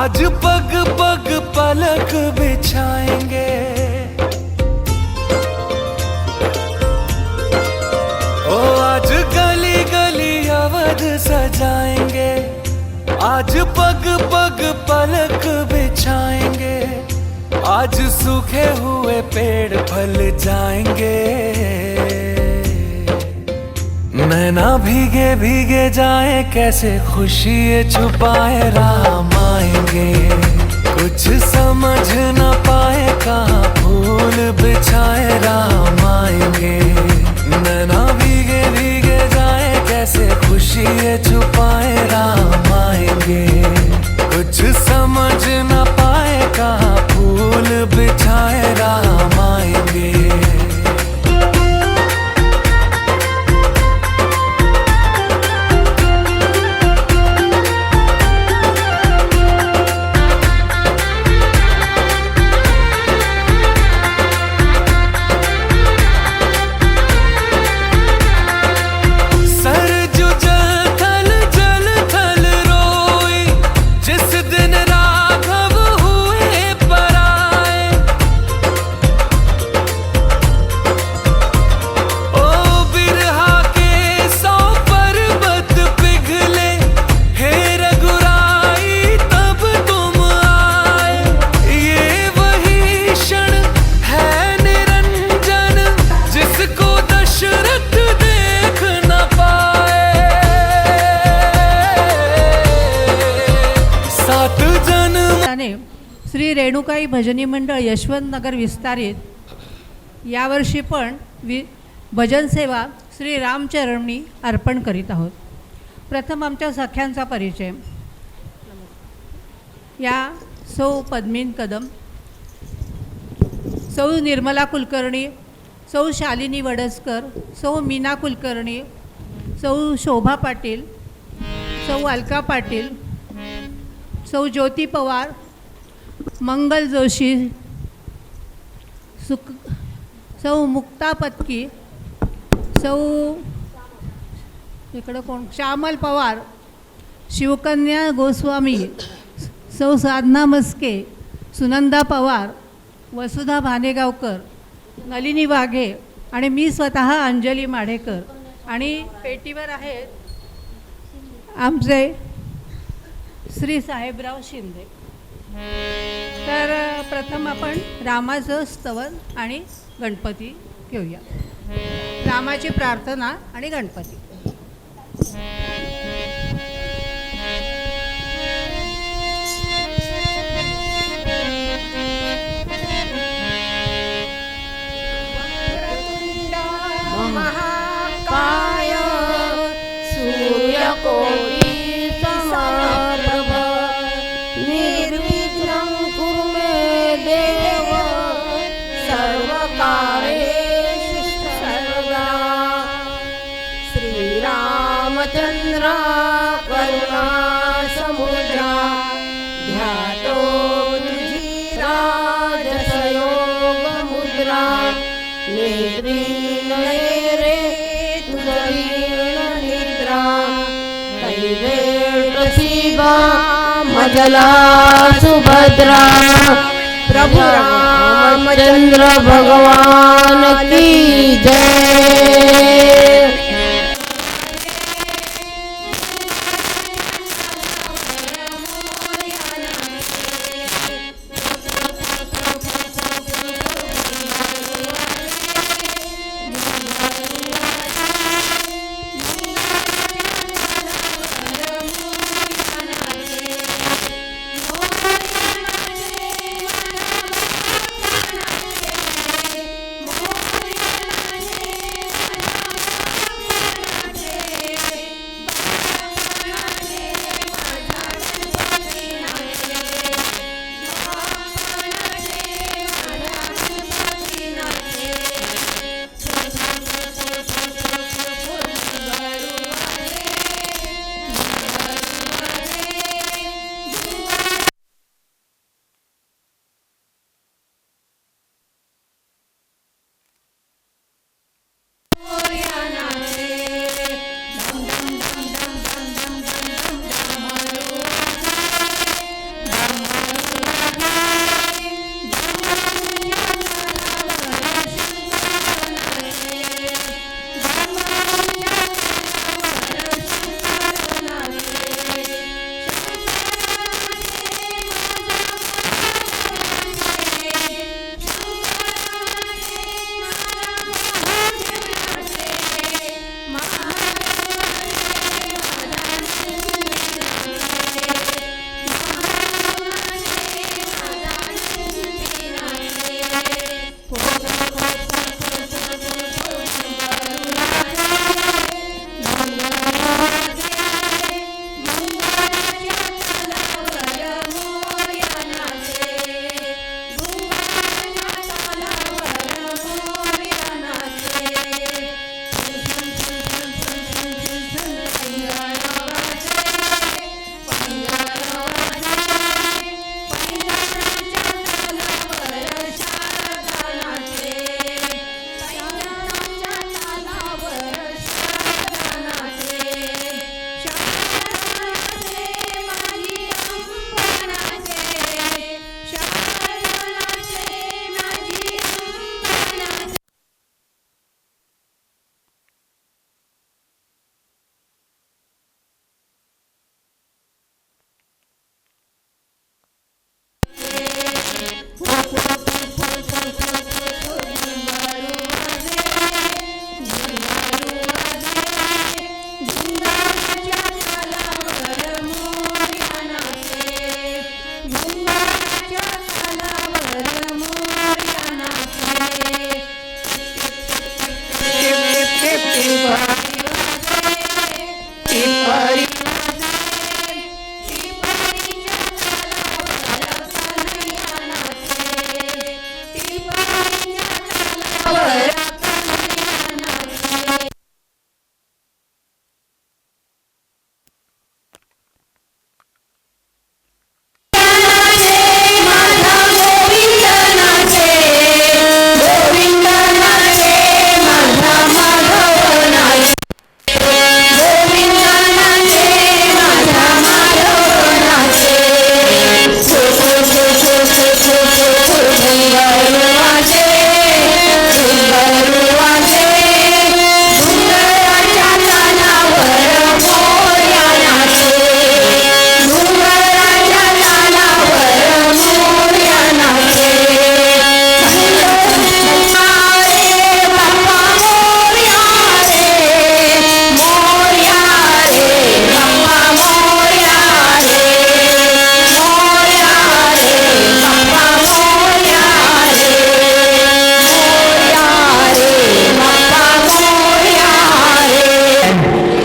आज पग पग पलक बिछाएंगे, ओ आज गली गली अवध सजाएंगे। आज पग पग पलक बिछाएंगे, आज सूखे हुए पेड़ फल जाएंगे। नैना भीगे भीगे जाए कैसे खुशी ये छुपाए राम आएंगे। कुछ समझ न पाए कहाँ फूल बिछाए राम आएंगे। नैना भीगे भीगे जाए कैसे खुशी ये छुपाए राम आएंगे। कुछ समझ न पाए कहाँ फूल बिछाए राम आएंगे। श्री रेणुकाई भजनी मंडळ यशवंत नगर विस्तारित यावर्षी पण भजन सेवा श्री रामचरणी अर्पण करीत आहोत। प्रथम आमच्या सख्यांचा परिचय। या सौ पद्मिन कदम, सौ निर्मला कुलकर्णी, सौ शालिनी वडसकर, सौ मीना कुलकर्णी, सौ शोभा पाटील, सौ अलका पाटील, सौ ज्योती पवार, मंगल जोशी, सौ मुक्ता पत्की, सौ इकडं कोण श्यामल पवार, शिवकन्या गोस्वामी, सौ साधना मस्के, सुनंदा पवार, वसुधा भानेगावकर, नलिनी वाघे आणि मी स्वतः अंजली माढेकर। आणि पेटीवर आहेत आमचे श्री साहेबराव शिंदे। तर प्रथम आपण रामाचं स्तवन आणि गणपती घेऊया। रामाची प्रार्थना आणि गणपती। महाकाय सूर्यकोटि समप्रभ निर्विघ्नं कुरु मे देव सर्वकार्येषु सर्वदा। श्रीरामचन्द्र करुणा समुद्रा ध्यातो राजसयोगमुद्रा नेत्री नयरे तुझीर्णनिद्रा कैवेटसीबा मजला सुभद्रा। प्रभु रामचंद्र भगवान की जय।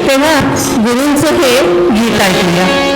तेव्हा गुरूंचं हे गीत ऐकूया.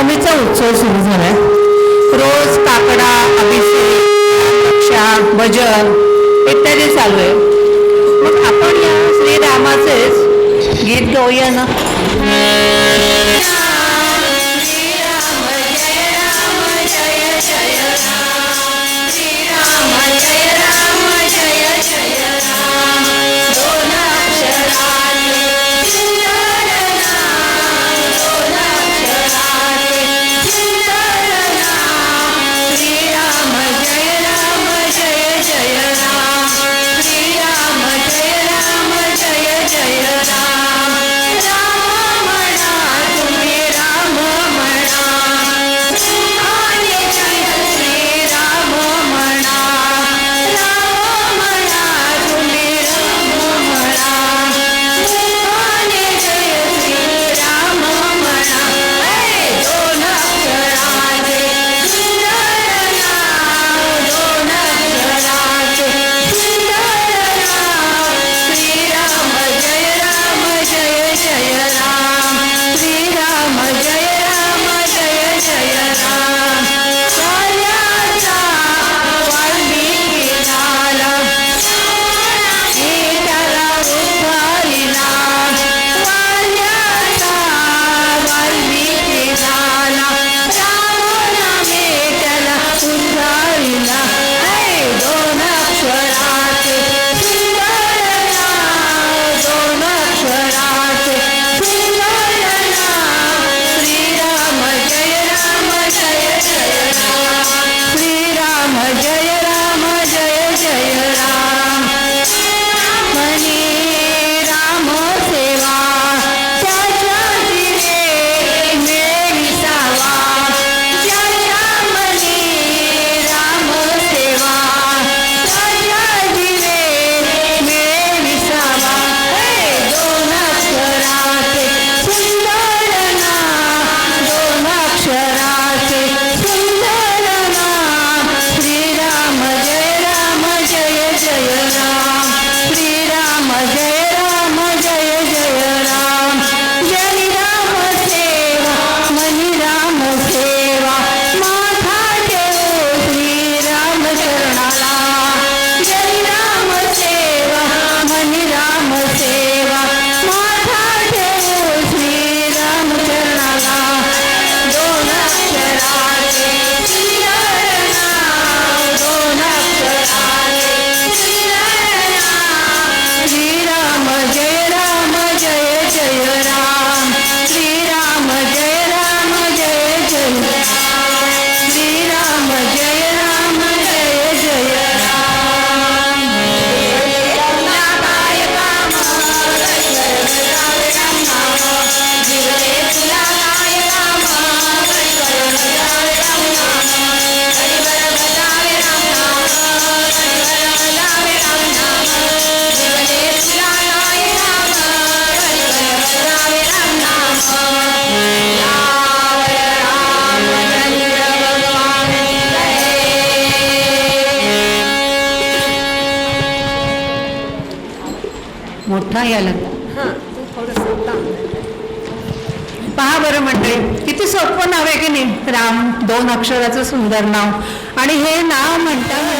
रामनवमीचा उत्सव सुरू झालाय. रोज काकडा, अभिषेक, रक्षा, भजन इत्यादी चालू आहे. मग आपण या श्रीरामाचेच गीत गाऊया ना. मोठा यायला पहा बरं मंडळी, किती सोपं नाव आहे की नाही. राम 2 अक्षराचं सुंदर नाव. आणि हे नाव म्हणतात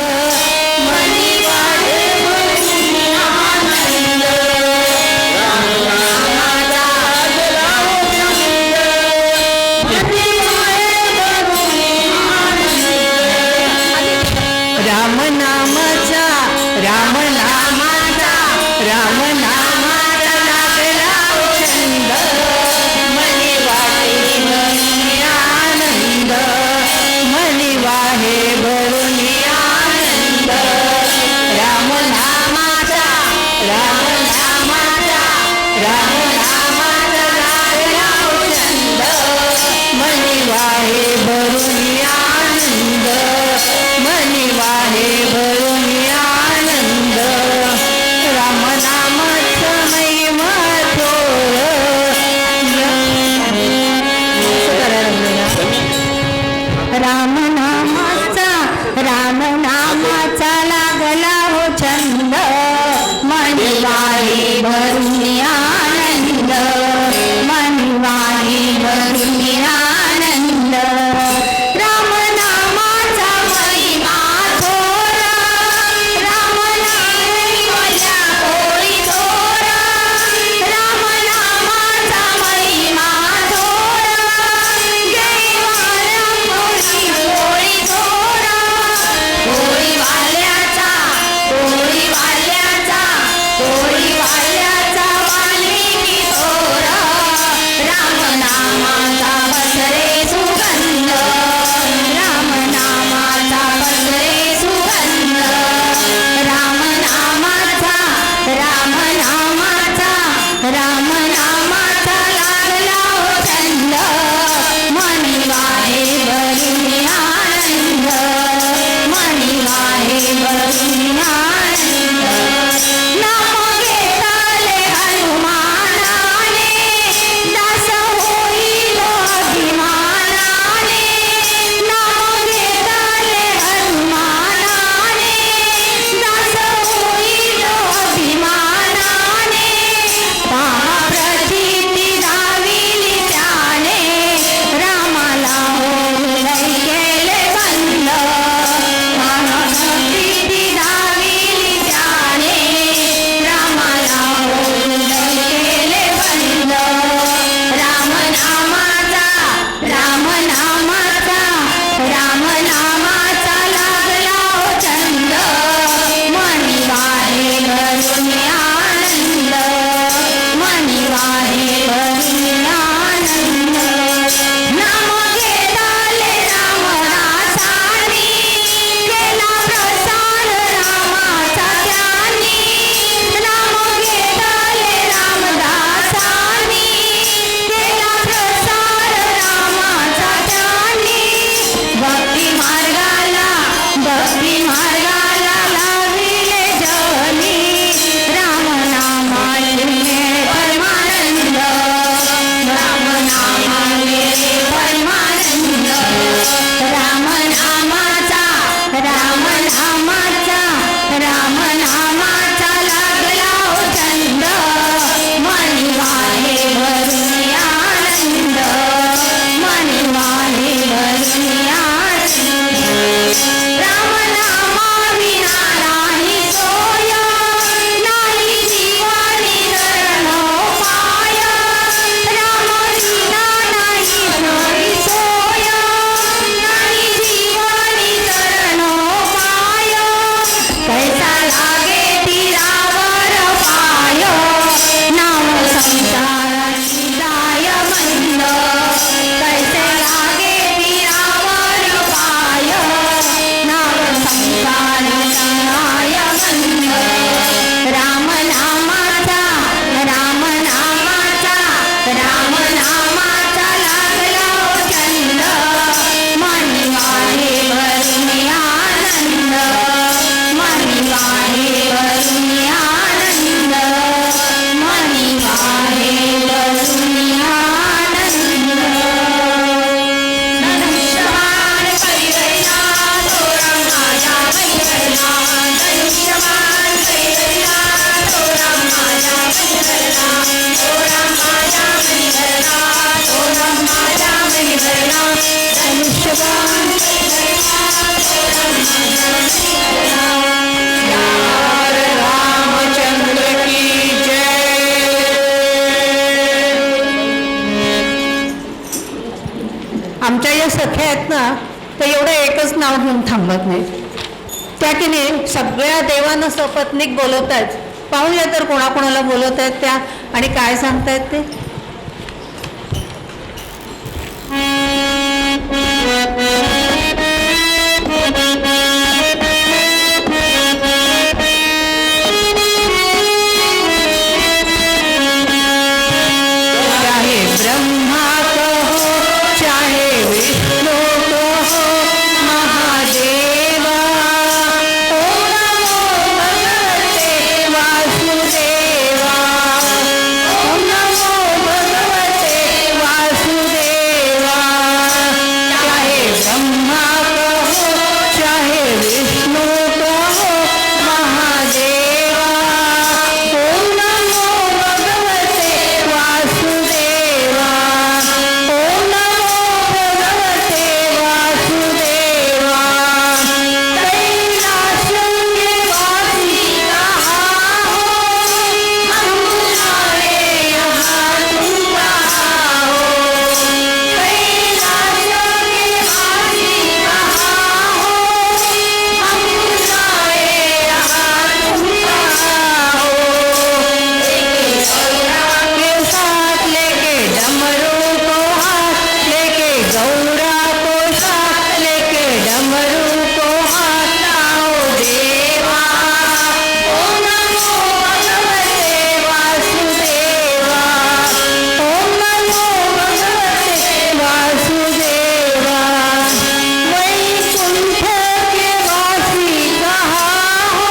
मोठ्या आहेत ना, तर एवढं एकच नाव घेऊन थांबत नाहीत. त्या की नाही सगळ्या देवांना सपत्नीक बोलवत आहेत. पाहूया तर कोणाकोणाला बोलवत आहेत त्या आणि काय सांगतायत ते. चाहे ब्रह्मा कहो चाहे विष्णु कहो महादेवा, ओम नमो भगवते वासुदेवा, ओम नमो भगवते वासुदेवा. चाहे ब्रह्मा कहो चाहे विष्णु कहो महादेवा, ओम नमो भगवते वासुदेवा, ओम नमो भगवते वासुदेवा. कैलाश के वासी कहाँ हो, हम बुलाए यहाँ तुम कहाँ हो. कैलाश के वासी कहाँ हो, हम बुलाए यहाँ तुम कहाँ हो. के साथ लेके डमरू को हाथ लेके गौरा को साथ लेके डमरू को हाथ आओ देवा, ओम नमो भगवते वासुदेवा, ओम नमो भगवते वासुदेवा. वैकुंठ के वासी कहाँ हो,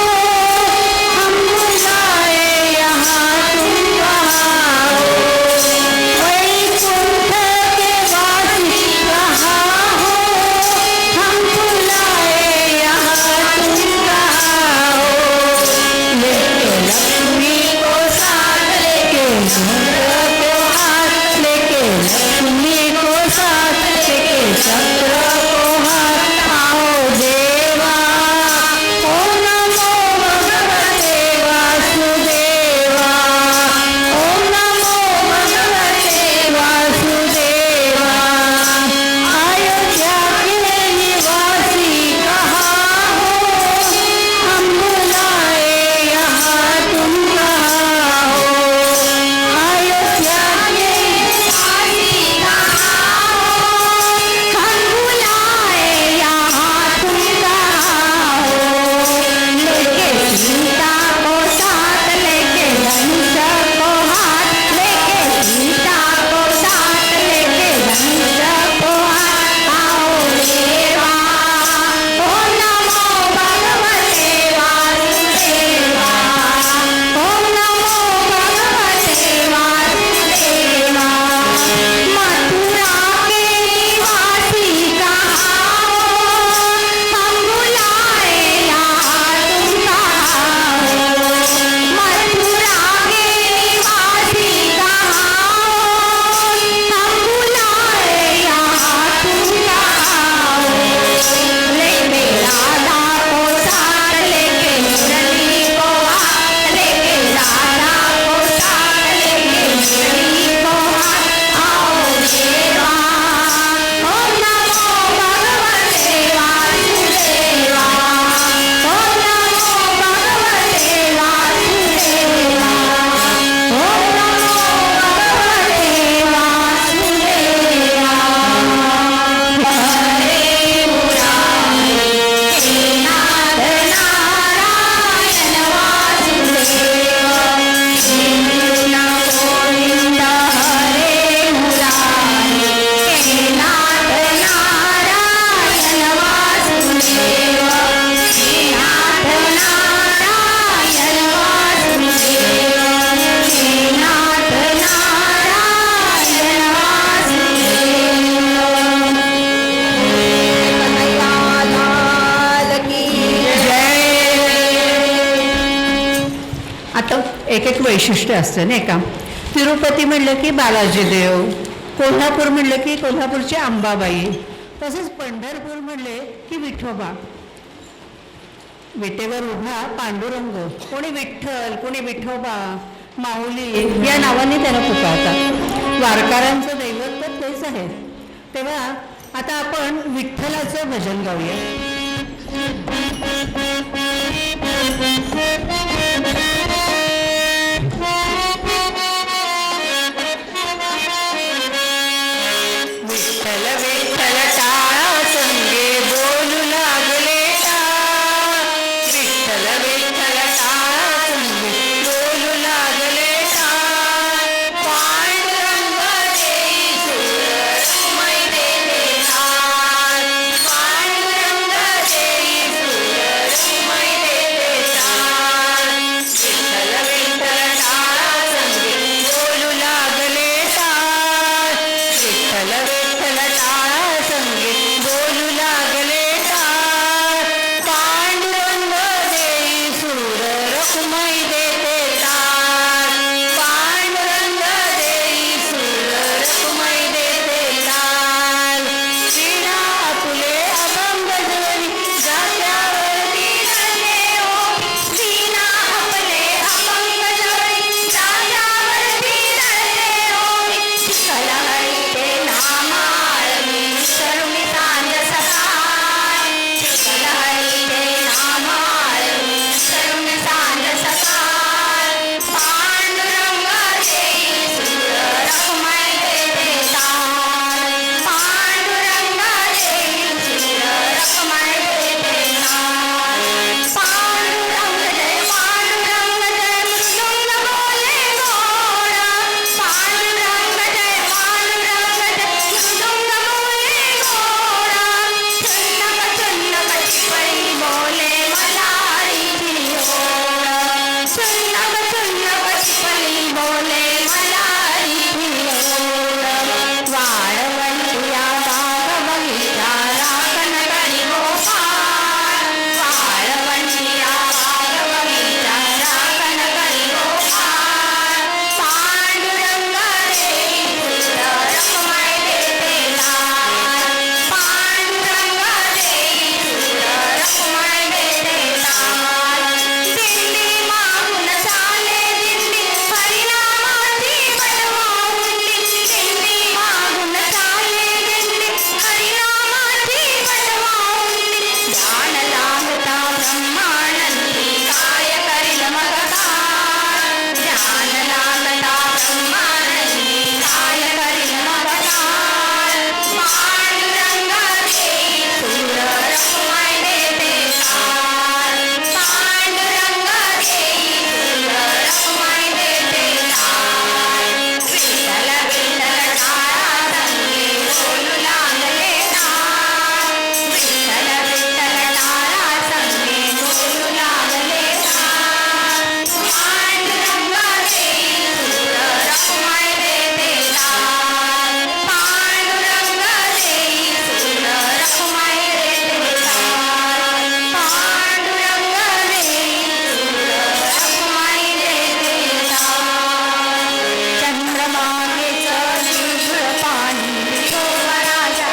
हम बुलाए यहाँ तुम कहाँ हो. वैकुंठ के वासी कहाँ हो, हम बुलाए यहाँ तुम कहाँ हो. लेके लक्ष्मी को साथ लेके चक्र को हाथ लेके लक्ष्मी को साथ लेके चक्र को हाथ आओ देवा, ओम नमो भगवते वासुदेवा, ओम नमो भगवते वासुदेवा. अयोध्या के निवासी कहाँ हो, हम बुलाए यहाँ तुम कहाँ हो. अयोध्या के निवासी कहाँ हो, हम बुलाए यहाँ तुम कहाँ हो. लेके सीता को साथ लेके धनुष को हाथ लेके सीता को साथ लेके धनुष को हाथ आओ देवा, ओम नमो भगवते वासुदेवा, ओम नमो भगवते वासुदेवा. मथुरा के निवासी कहाँ हो, हम बुलाए यहाँ तुम कहाँ हो. मथुरा के निवासी कहाँ हो, हम बुलाए यहाँ तुम कहाँ हो. लेके राधा को साथ लेके मुरली को हाथ लेके राधा को साथ लेके मुरली को हाथ आओ देवा, ओम नमो भगवते वासुदेवा, ओम नमो भगवते वासुदेवा, ओम नमो भगवते वासुदेवा. हरे मुरारी हे नाथ नारायण वासुदेवा, हे कृष्ण गोविंद हरे मुरारी हे नाथ नारायण वासुदेवा, हे नाथ नारायण वासुदेवा, हे नाथ नारायण वासुदेवा. आता एक एक वैशिष्ट्य असतं नाही का. तिरुपती म्हणलं की बालाजी देव, कोल्हापूर म्हणलं की कोल्हापूरची अंबाबाई, तसंच पंढरपूर म्हणले की विठोबा. विटेवर उभा पांडुरंग, कोणी विठ्ठल कोणी विठोबा माऊली या नावाने त्याला पुकारतात. वारकऱ्यांचं दैवत तर तेच आहे. तेव्हा आता आपण विठ्ठलाचं भजन गाऊया. विठ्ठल विठ्ठल टाळा संगे बोलू लागले टाळ. विठ्ठल विठ्ठल टाळा संगे बोलू लागले टाळ. पांडुरंग देई सुर रखुमाई देते टाळ. पांडुरंग देई सुर रखुमाई देते टाळ. विठ्ठल विठ्ठल टाळा संगे बोलू लागले टाळ. विठ्ठल विठ्ठल टाळा संगे बोलू लागले टाळ. पांडुरंग देई सूर रखुमाई देते टाळ. पांडुरंग देई सूर रखुमाई देते टाळ. वीणा आपुले अभंग ध्वनी जात्यावरती रडले हो. वीणा आपले अभंग ध्वनी जात्यावरती रडले हो. कलहळीते नामाळवी तरुणी सांज सकाळ. कलहळीते नामाळवी तरुणी सांज सकाळ. पांडुरंग देई सूर रखुमाई देते टाळ. पांडुरंग देई सूर रखुमाई देते टाळ. पांडुरंग जय पांडुरंग जय मृदुंग बोले गोड. पांडुरंग जय पांडुरंग जय मृदुंग बोले गोड. चुन्नक चुन्नक चिपळी बोले मल्हारीची ओढ. चुन्नक चुन्नक चिपळी बोले मल्हारीची ओढ. वाळवंटिया बाग बगीचा राखण करी गोपाळ. वाळवंटिया बाग बगीचा राखण करी गोपाळ. पांडुरंग देई सूर रखुमाई देते टाळ. पांडुरंग देई सूर रखुमाई देते टाळ. दिंडी मागून चाले दिंडी हरिनामाची वटवाहुंडी. दिंडी मागून चाले दिंडी हरिनामाची वटवाहुंडी. ध्यान लागता ब्रह्मानंदी काय करील मग काळ. ध्यान लागता ब्रह्मानंदी काय करील मग काळ. पांडुरंग देई सूर रखुमाई देते टाळ. पांडुरंग देई सूर रखुमाई देते टाळ. विठ्ठल विठ्ठल टाळा संगे बोलू लागले टाळ. विठ्ठल विठ्ठल टाळा संगे बोलू लागले टाळ. पांडुरंग देई सूर रखुमाई देते टाळ. पांडुरंग देई सूर रखुमाई देते टाळ. पांडुरंग देई सूर रखुमाई देते टाळ. चंद्रभागेचं झुळझुळ पाणी विठोबराजा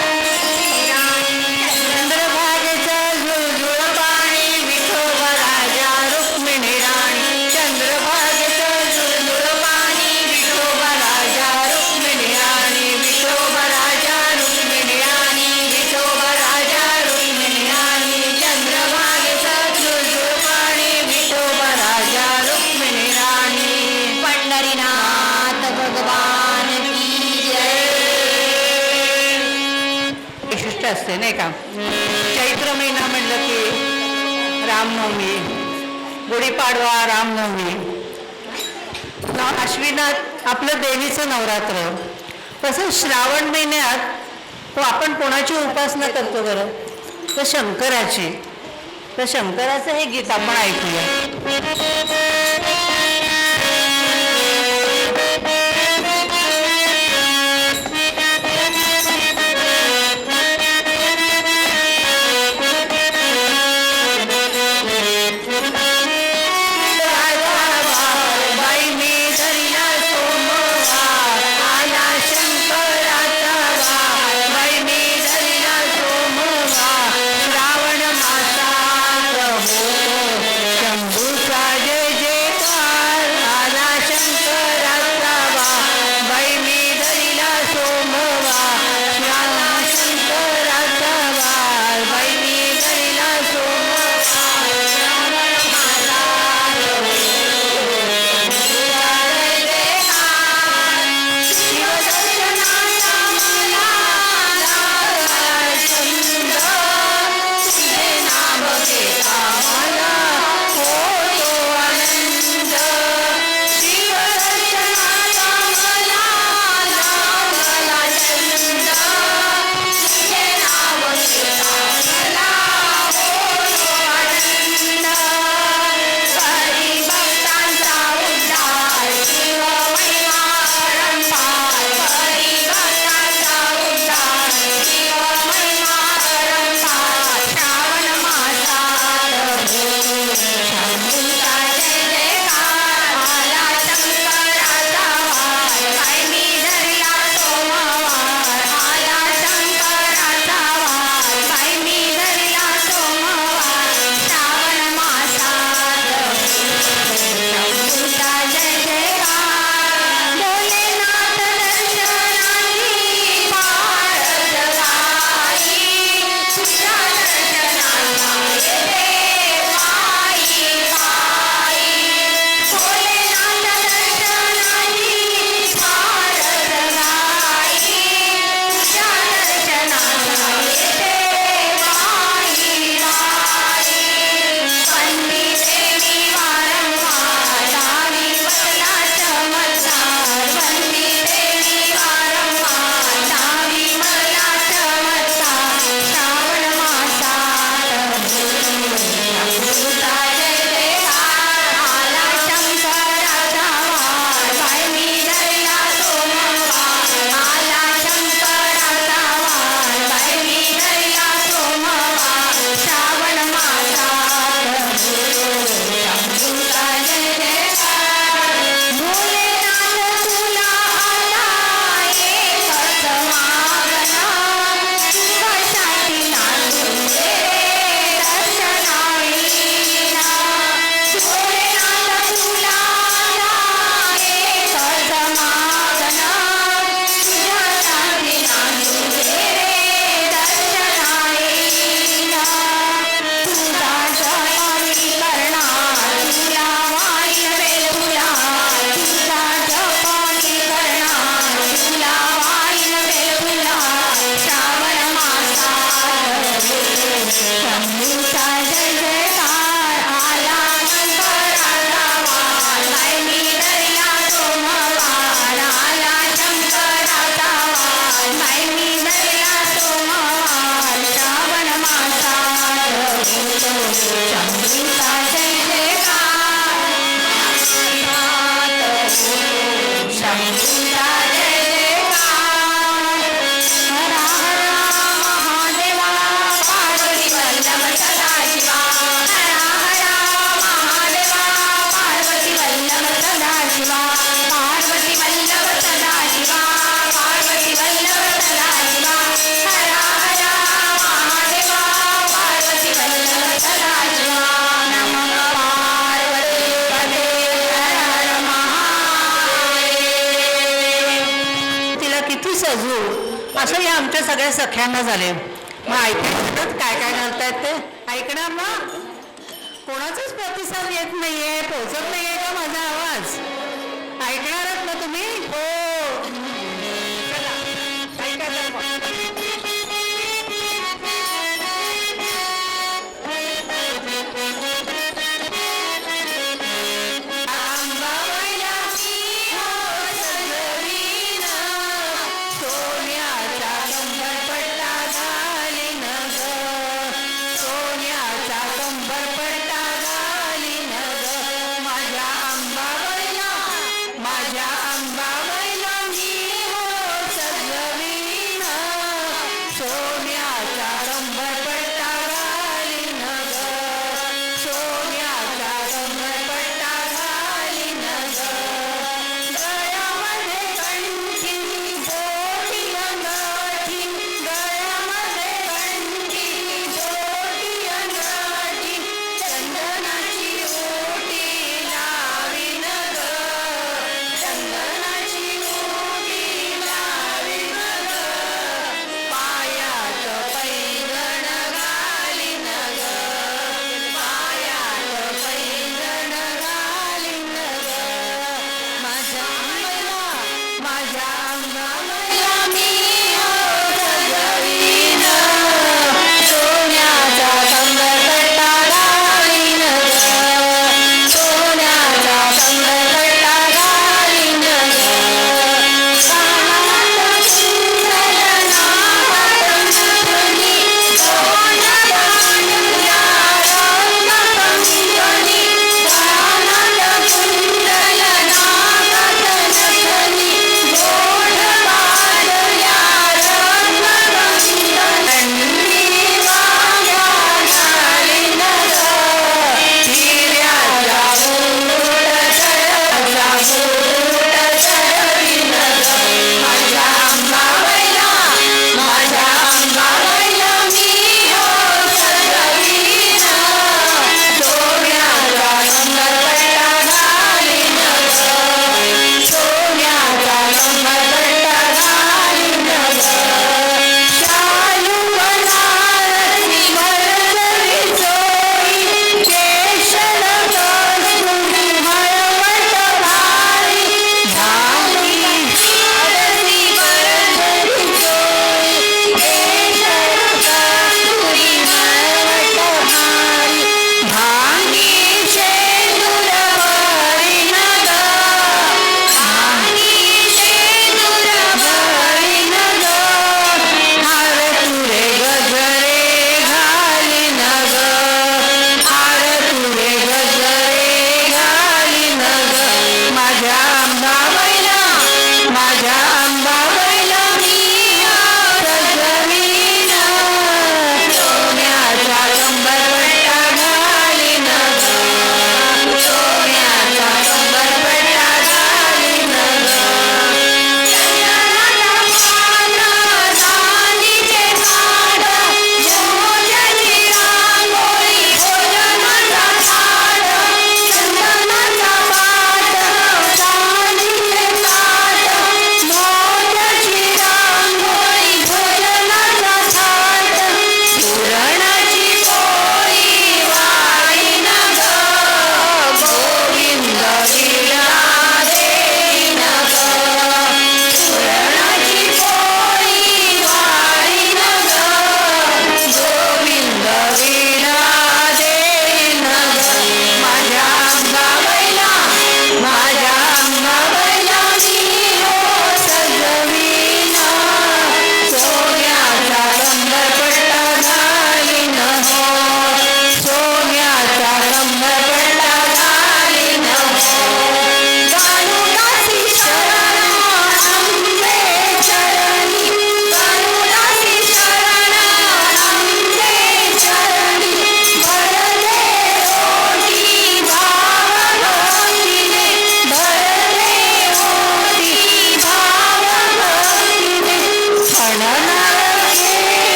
चंद्रभागेचं झुळझुळ पाणी विठोबराजा रुक्मिणी राणी. चंद्रभागेचं झुळझुळ पाणी विठोबराजा रुक्मिणी राणी. विठोबराजा रुक्मिणी राणी. विठोबराजा रुक्मिणी राणी. चंद्रभागेचं झुळझुळ पाणी विठोबराजा रुक्मिणी राणी. पंढरीनाथ भगवान की जय. विशिष्ट असते नाही का. चैत्र महिना म्हणलं की रामनवमी, गुढीपाडवा, रामनवमी. अश्विनात आपलं देवीचं नवरात्र. तसंच श्रावण महिन्यात तो आपण कोणाची उपासना करतो बरं, तर शंकराची. तर शंकराचं हे गीत आपण ऐकूया. बाई मी धरिला सोमवार आला शंकराचा वार. बाई मी धरिला सोमवार श्रावण मासात होतो शंभूचा जय सजू असं या आमच्या सगळ्या सख्यांना झाले. मग ऐकायचं काय काय घालतायत ते ऐकणार ना. कोणाचाच प्रतिसाद येत नाहीये, पोचत नाहीये का माझा आवाज? ऐकणारच ना तुम्ही? हो. चला, ऐका तर मग. चंदनाची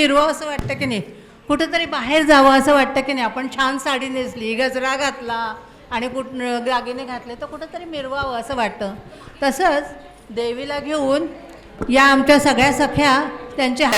मिरवावं असं वाटतं की नाही, कुठंतरी बाहेर जावं असं वाटतं की नाही. आपण छान साडी नेसली, गजरा घातला आणि दागिने घातले तर कुठंतरी मिरवावं असं वाटतं. तसंच देवीला घेऊन या आमच्या सगळ्या सख्या त्यांच्या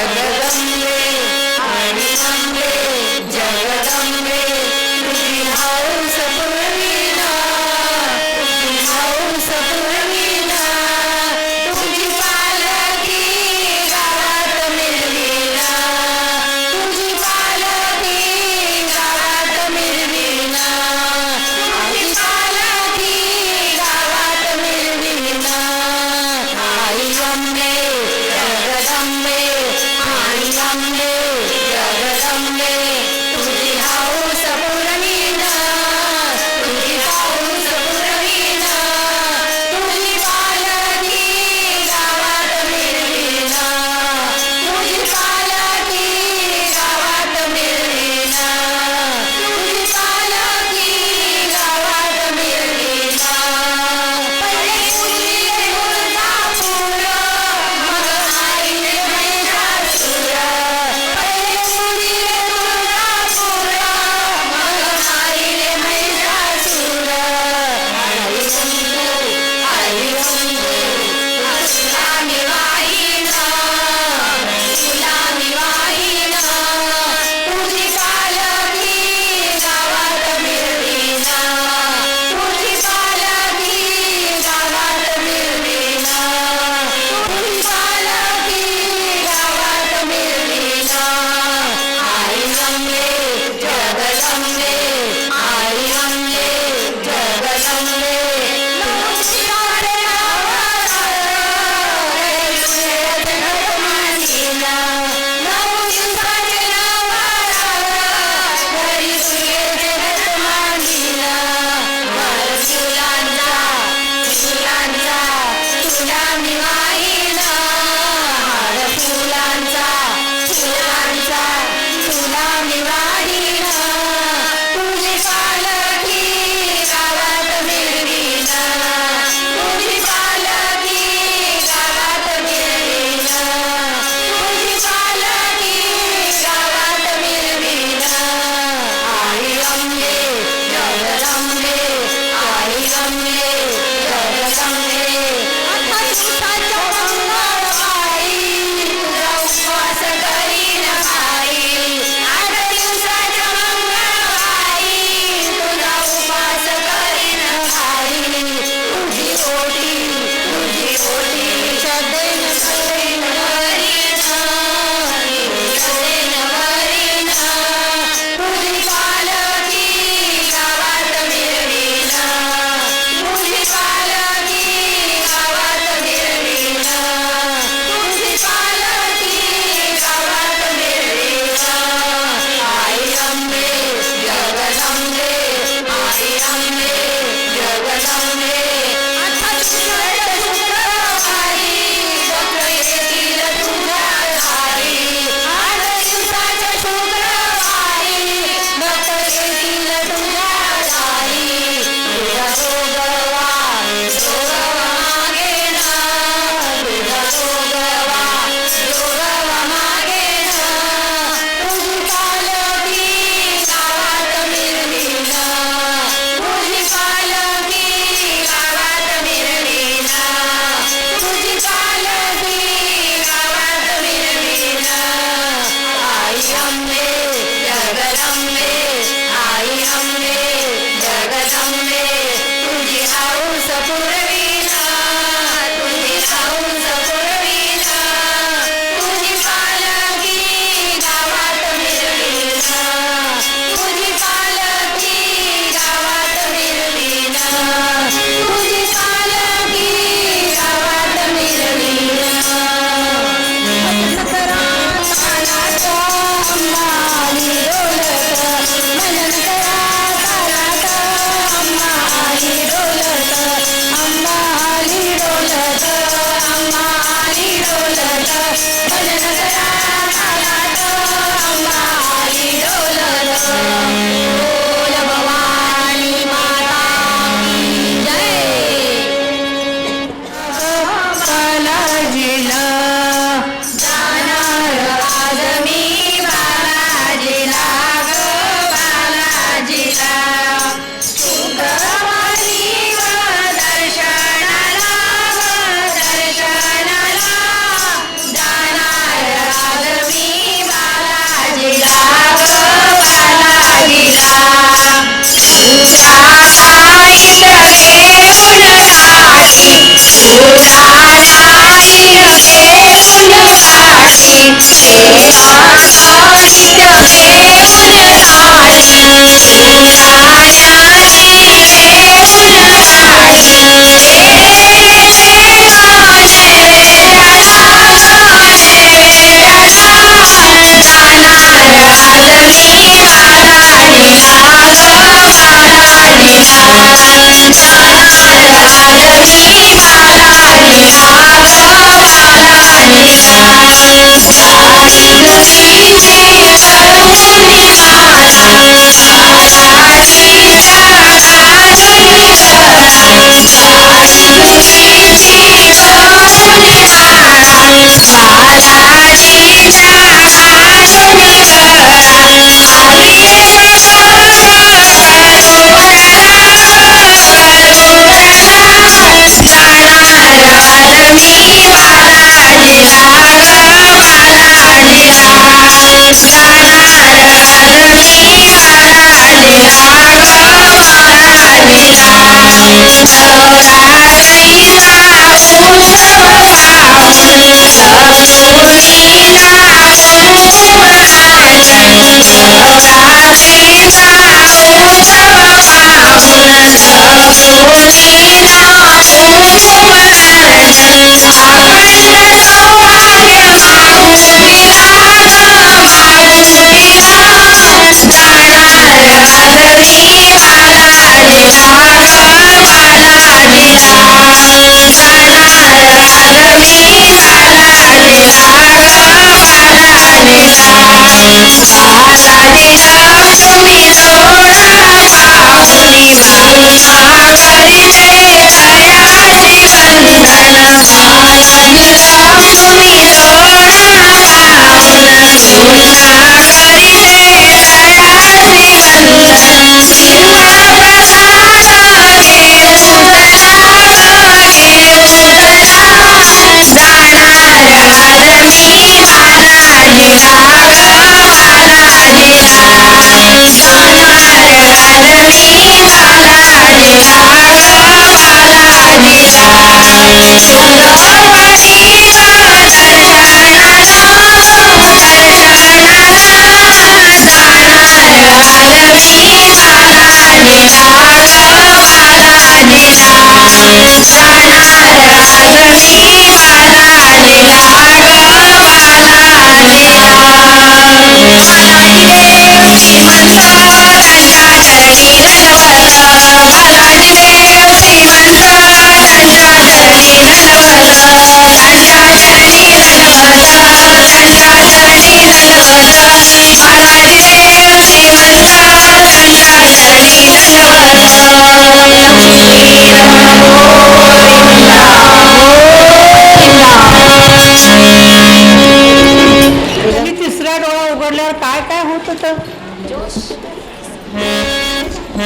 म्हणत होतं.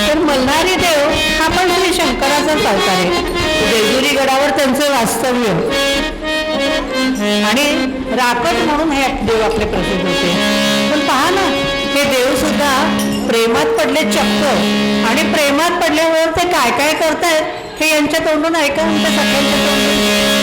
तर मल्हारी देव हा पण श्री शंकराचाच अवतार आहे. जेजुरी गडावर त्यांचं वास्तव्य आणि राकट म्हणून हे देव आपले प्रसिद्ध होते. पण पहा ना, हे देव सुद्धा प्रेमात पडले चक्क, आणि प्रेमात पडल्यावर ते काय काय करतायत हे यांच्या तोंडून ऐका, आमच्या सगळ्यांच्या तोंडून.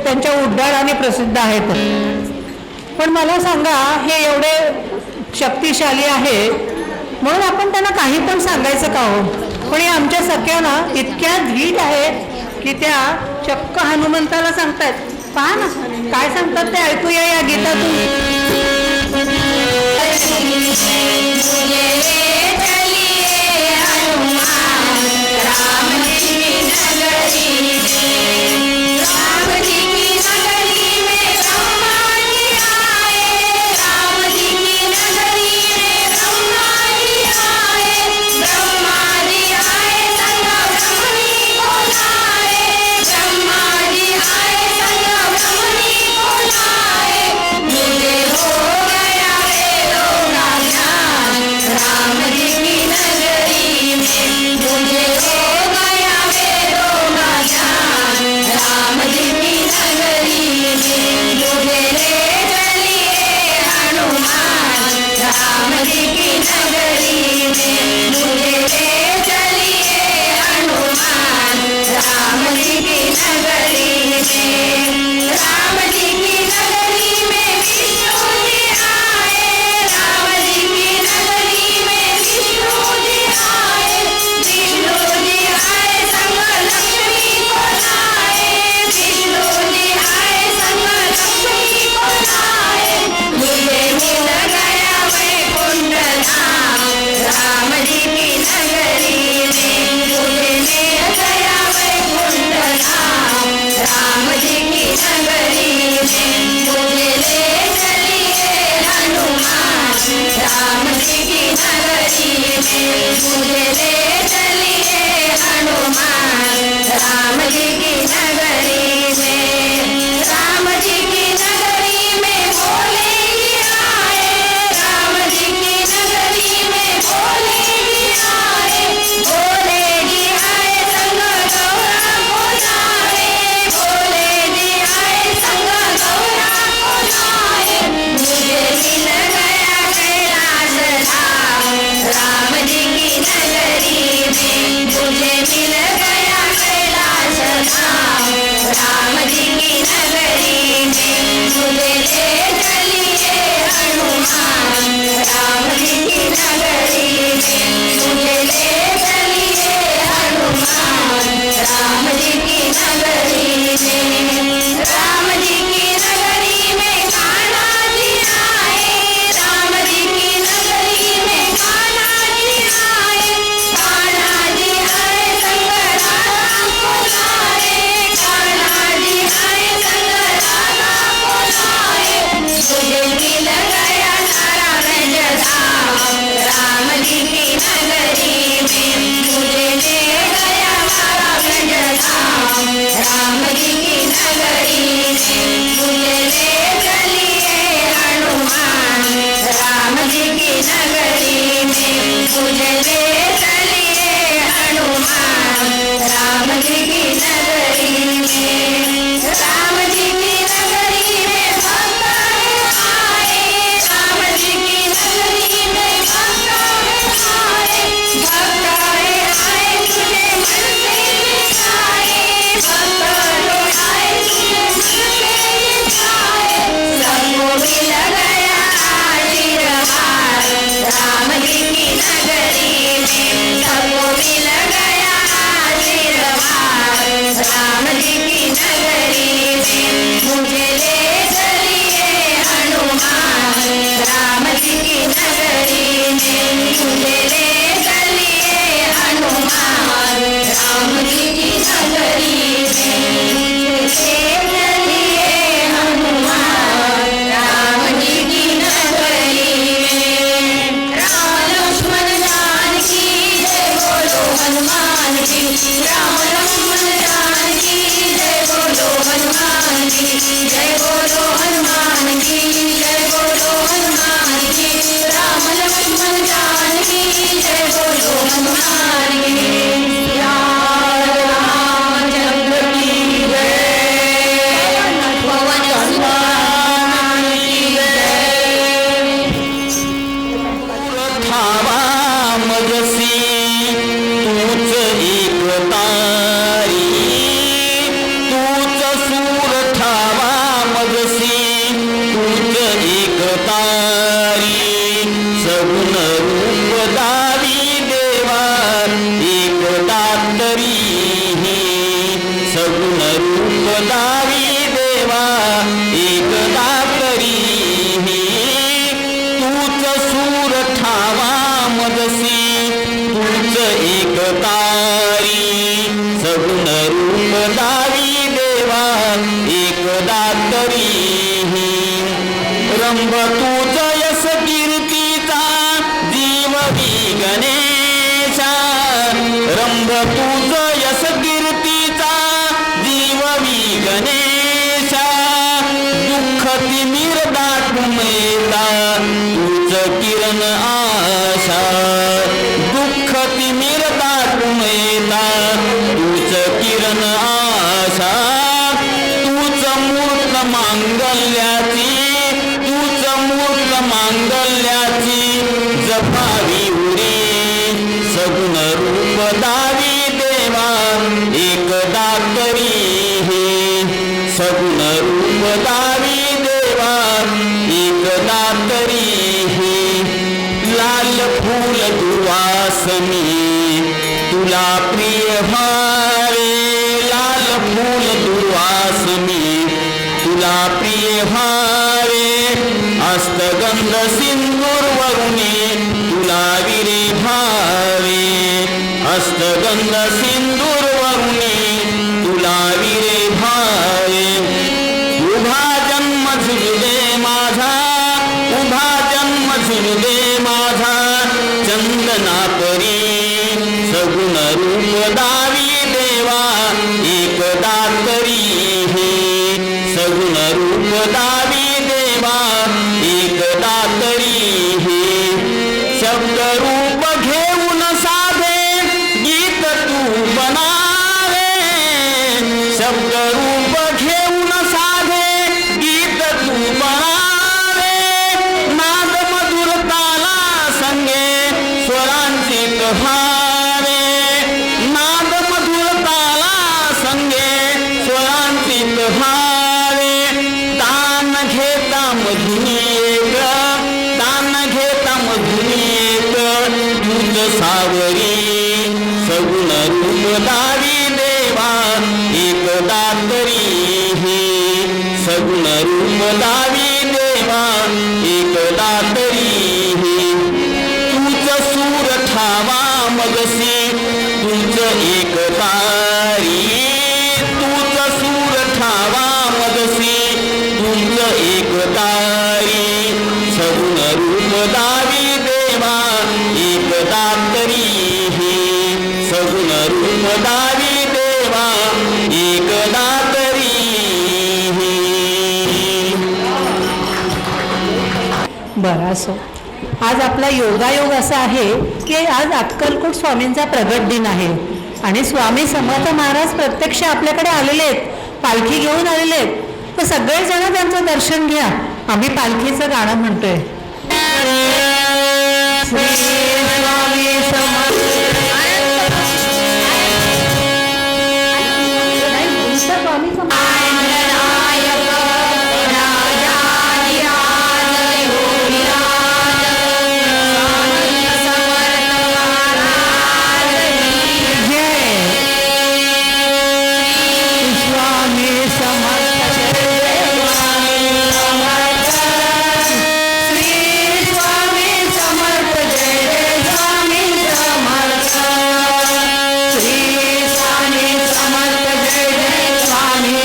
त्यांच्या उड्डाणाने प्रसिद्ध आहेत. पण मला सांगा, हे एवढे शक्तिशाली आहे म्हणून आपण त्यांना काही पण सांगायचं का हो? पण हे आमच्या सख्याना इतक्या धीट आहेत की त्या चक्क हनुमंताला सांगतायत. पहा ना काय सांगतात ते, ऐकूया या गीतातून. मुझे हो गया वेदों का ज्ञान, सगुण रूप दावी देवा एकदा तरीही तूच सूर ठावा मजसी तूच एक तारी सगुण रूप दावी देवा एकदा तरीही रंभ तूच यश कीर्तीचा जीववी गणेशा रंभ तूच यश कीर्तीचा जीववी गणेशा दुःख तिमिर दाटून येता तूच किरण आशा दुःख तिमिर दाटून येता तूच किरण आशा तूच मूर्त मांगल्याची तूच मूर्त मांगल्याची जपावी उरी सगुण रूप दावी देवा एकदा तरीही सगुण रूप दावी देवा एकदा तरीही लाल फूल दुवासनी तुला प्रिय भावे लाल फूल दुवासनी तुला प्रिय भावे अस्तगंध सिंदूर वरुणी तुला विरे भावे अस्तगंध सिंदूर वरुणी तुला विरे भावे उभा जन्म झुलदे माझा उभा जन्म झुलदे माझा चंदना परी सगुण रूप दावी देवा एकदा तरीही सगुण रूप दावी देवा एकदा तरीही शब्द रूप घेऊन साधे गीत तू बनावे शब्द रूप घेऊन साधे गीत तू बनावे नाद मधुर ताला संगे स्वरांची भावे नाद मधुर ताला संगे स्वरांची भावे तान घेता मधुनी एक तान घेता मधुनी एक दूध सावरी सगुण रूप दावी देवा एकदा तरीही सगुण रूप दावी देवा एकदा तरीही तूच सूर ठावा मगसी तूच एक तारी तूच सूर ठावा मगसी तूच एक तारी सगुण रूप दावी देवा एकदा तरीही सगुण रूप दावी देवा एकदा तरीही बरं असो आज आपला योगायोग असा आहे की आज अक्कलकोट स्वामींचा प्रगट दिन आहे आणि स्वामी समर्थ महाराज प्रत्यक्ष आपल्याकडे आलेले आहेत पालखी घेऊन आलेले आहेत तर सगळेजण त्यांचं दर्शन घ्या आम्ही पालखीचं गाणं म्हणतोय श्री स्वामी समर्थ स्वामी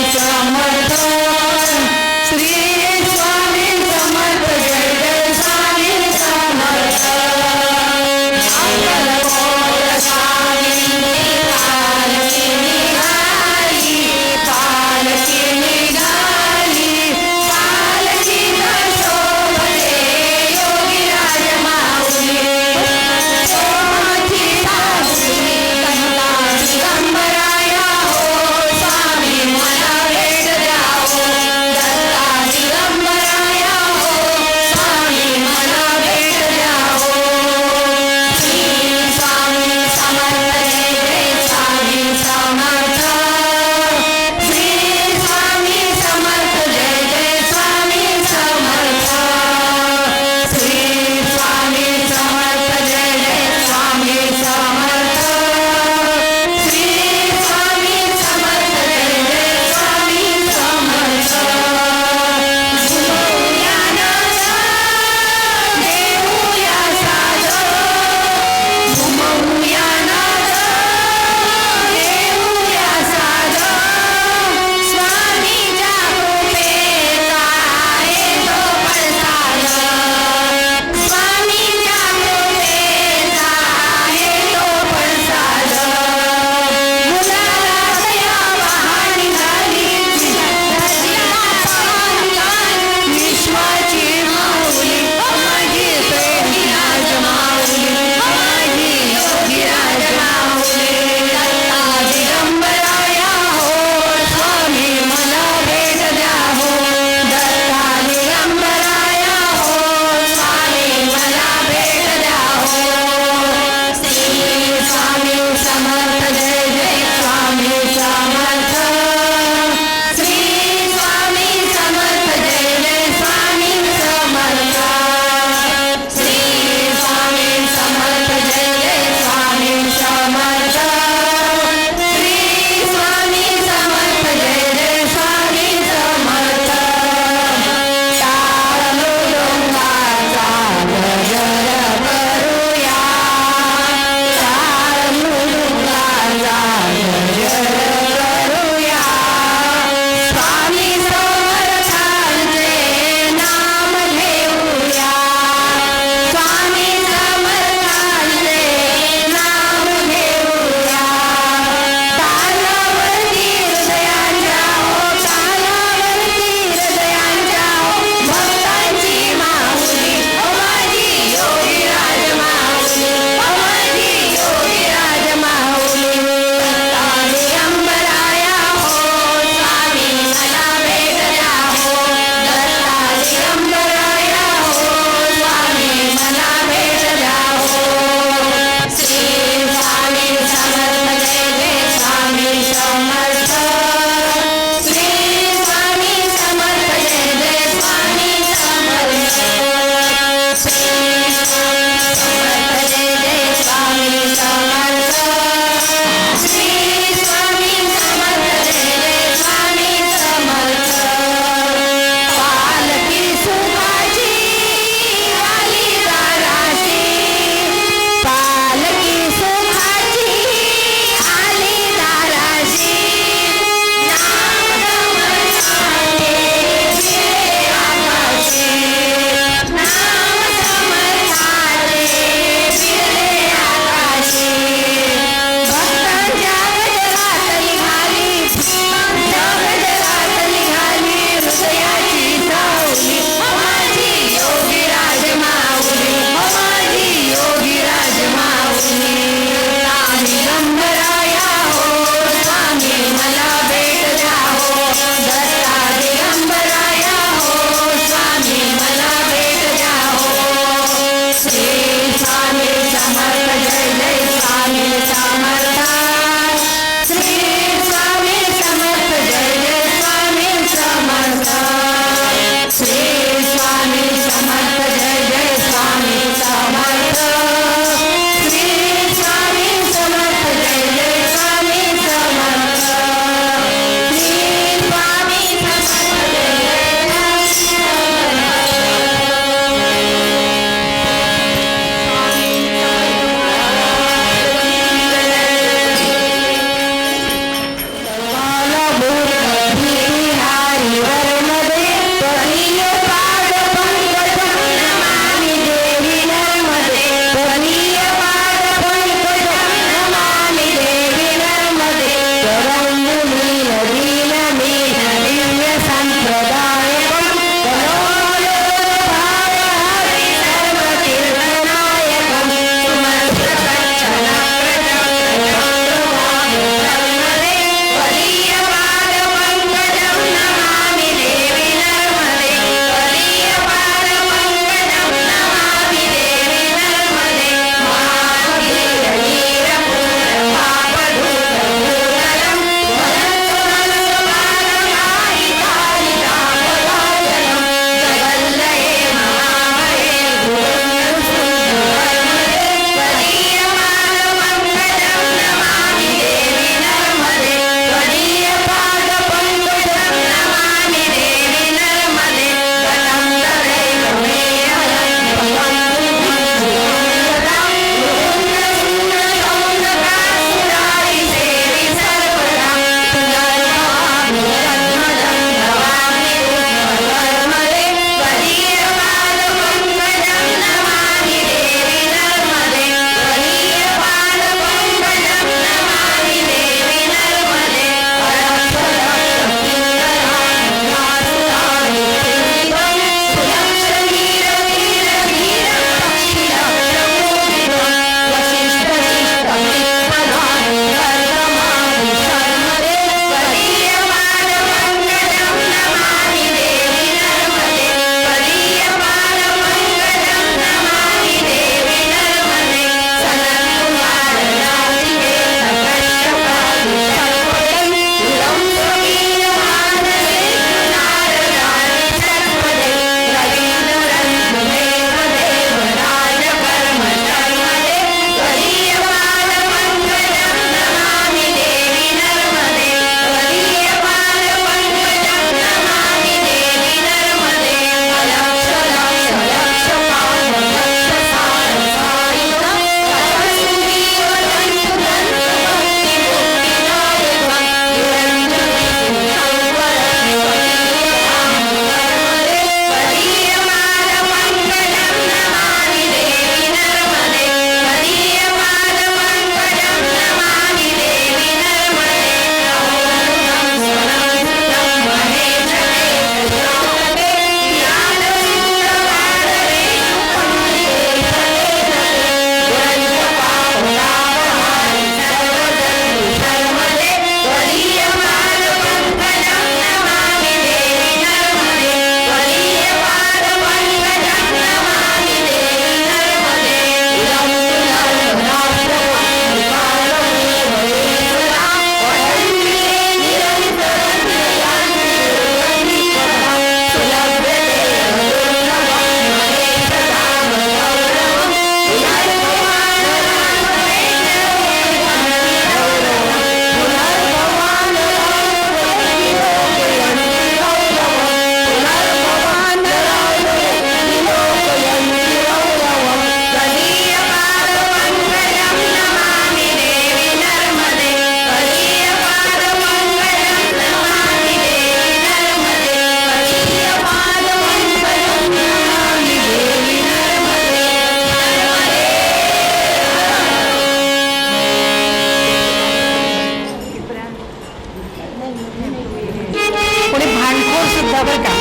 सुद्धा बरं का.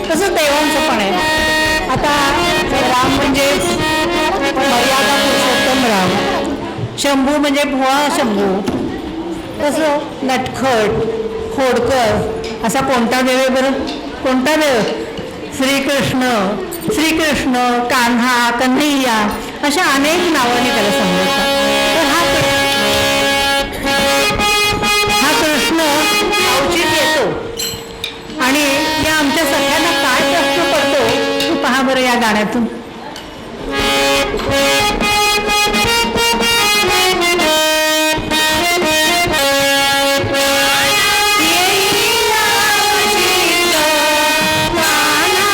तसं देवांचं पण आहे. आता राम म्हणजे मर्यादा पुरुषोत्तम राम, शंभू म्हणजे भुवा शंभू. तसं नटखट खोडकर असा कोणता देव आहे बरं? कोणता देव? श्रीकृष्ण. श्रीकृष्ण, कान्हा, कन्हैया अशा अनेक नावाने त्याला संबोधतात. तर हा कृष्ण अवचित येतो आणि या आमच्या सगळ्यांना काय प्रश्न पडतो तू पहा बरं या गाण्यातून. पाना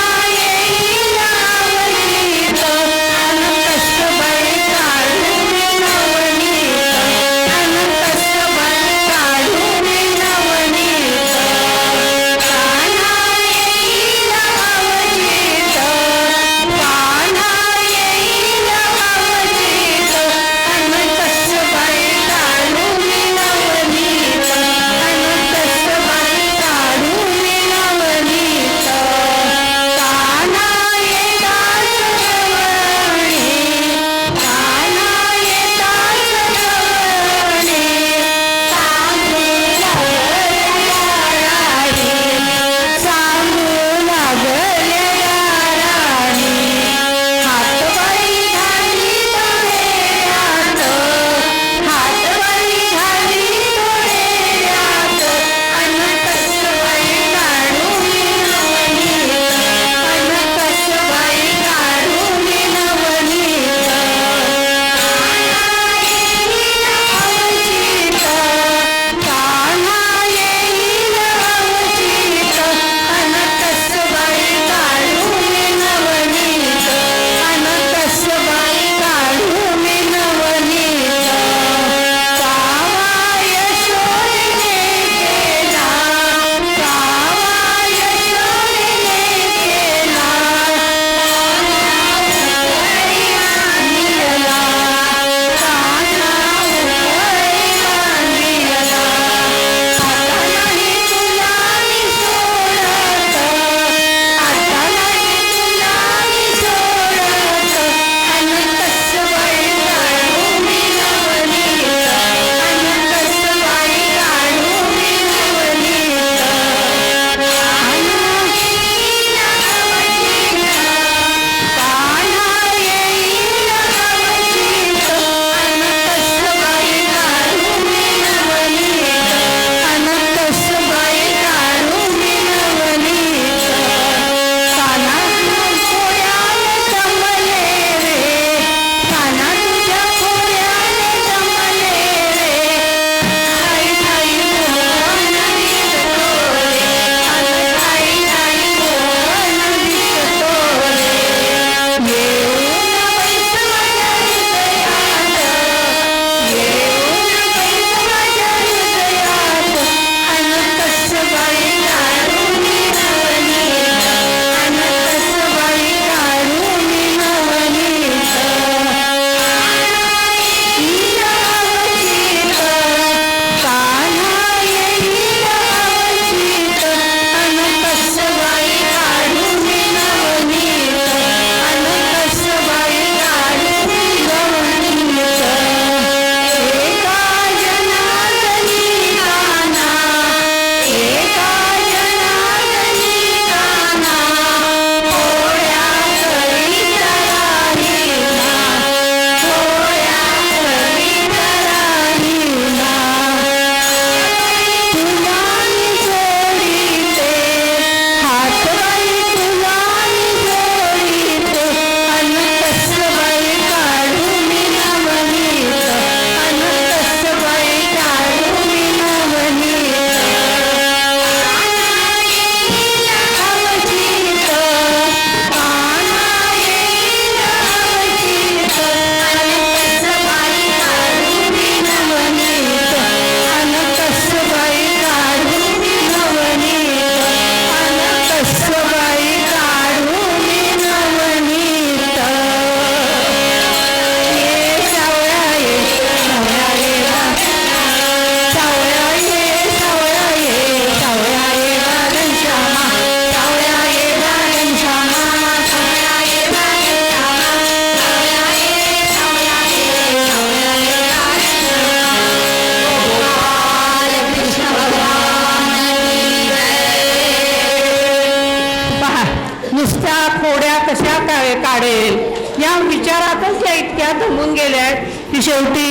खोड्या कशा काढेल या विचारातच त्या इतक्या दमून गेल्या की शेवटी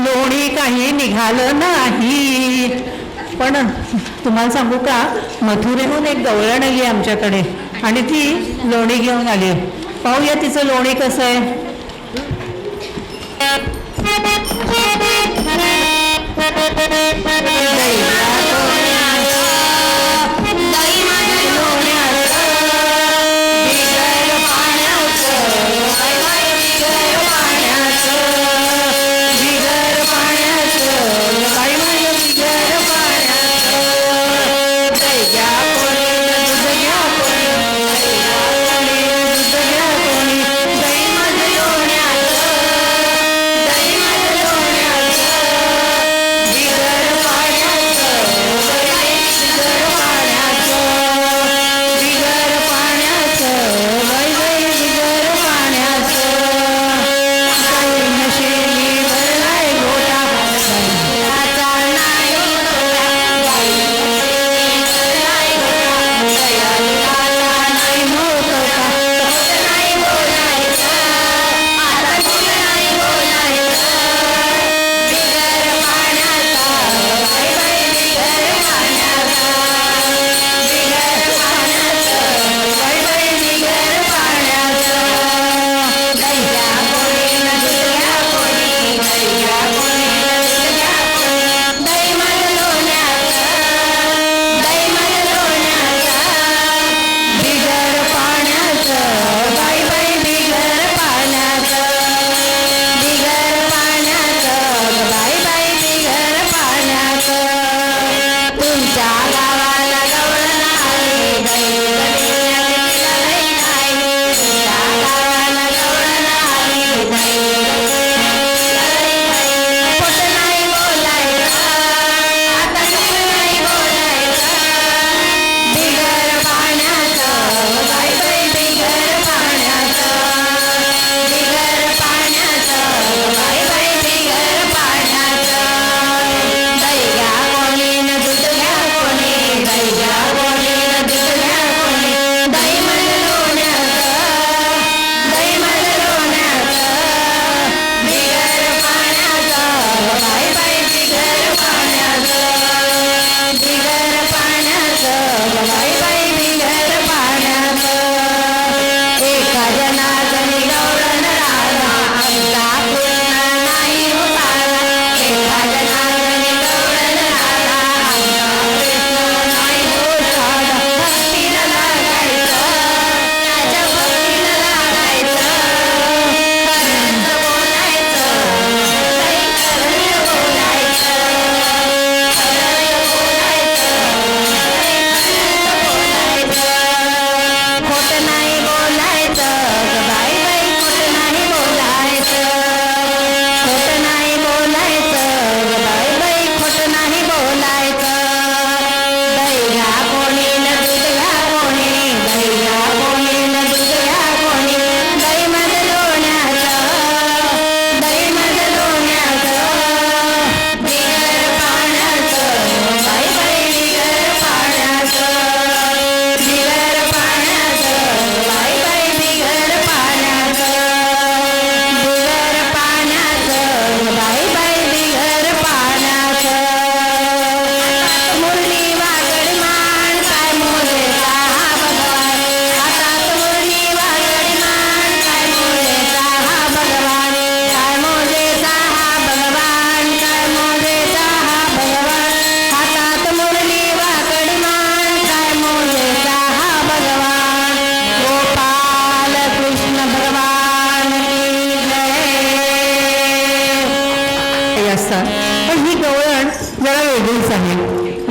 लोणी काही निघालं नाही. पण तुम्हाला सांगू का, मथुरेहून एक गवळण आली आमच्याकडे आणि ती लोणी घेऊन आली. पाहूया तिचं लोणी कसं आहे.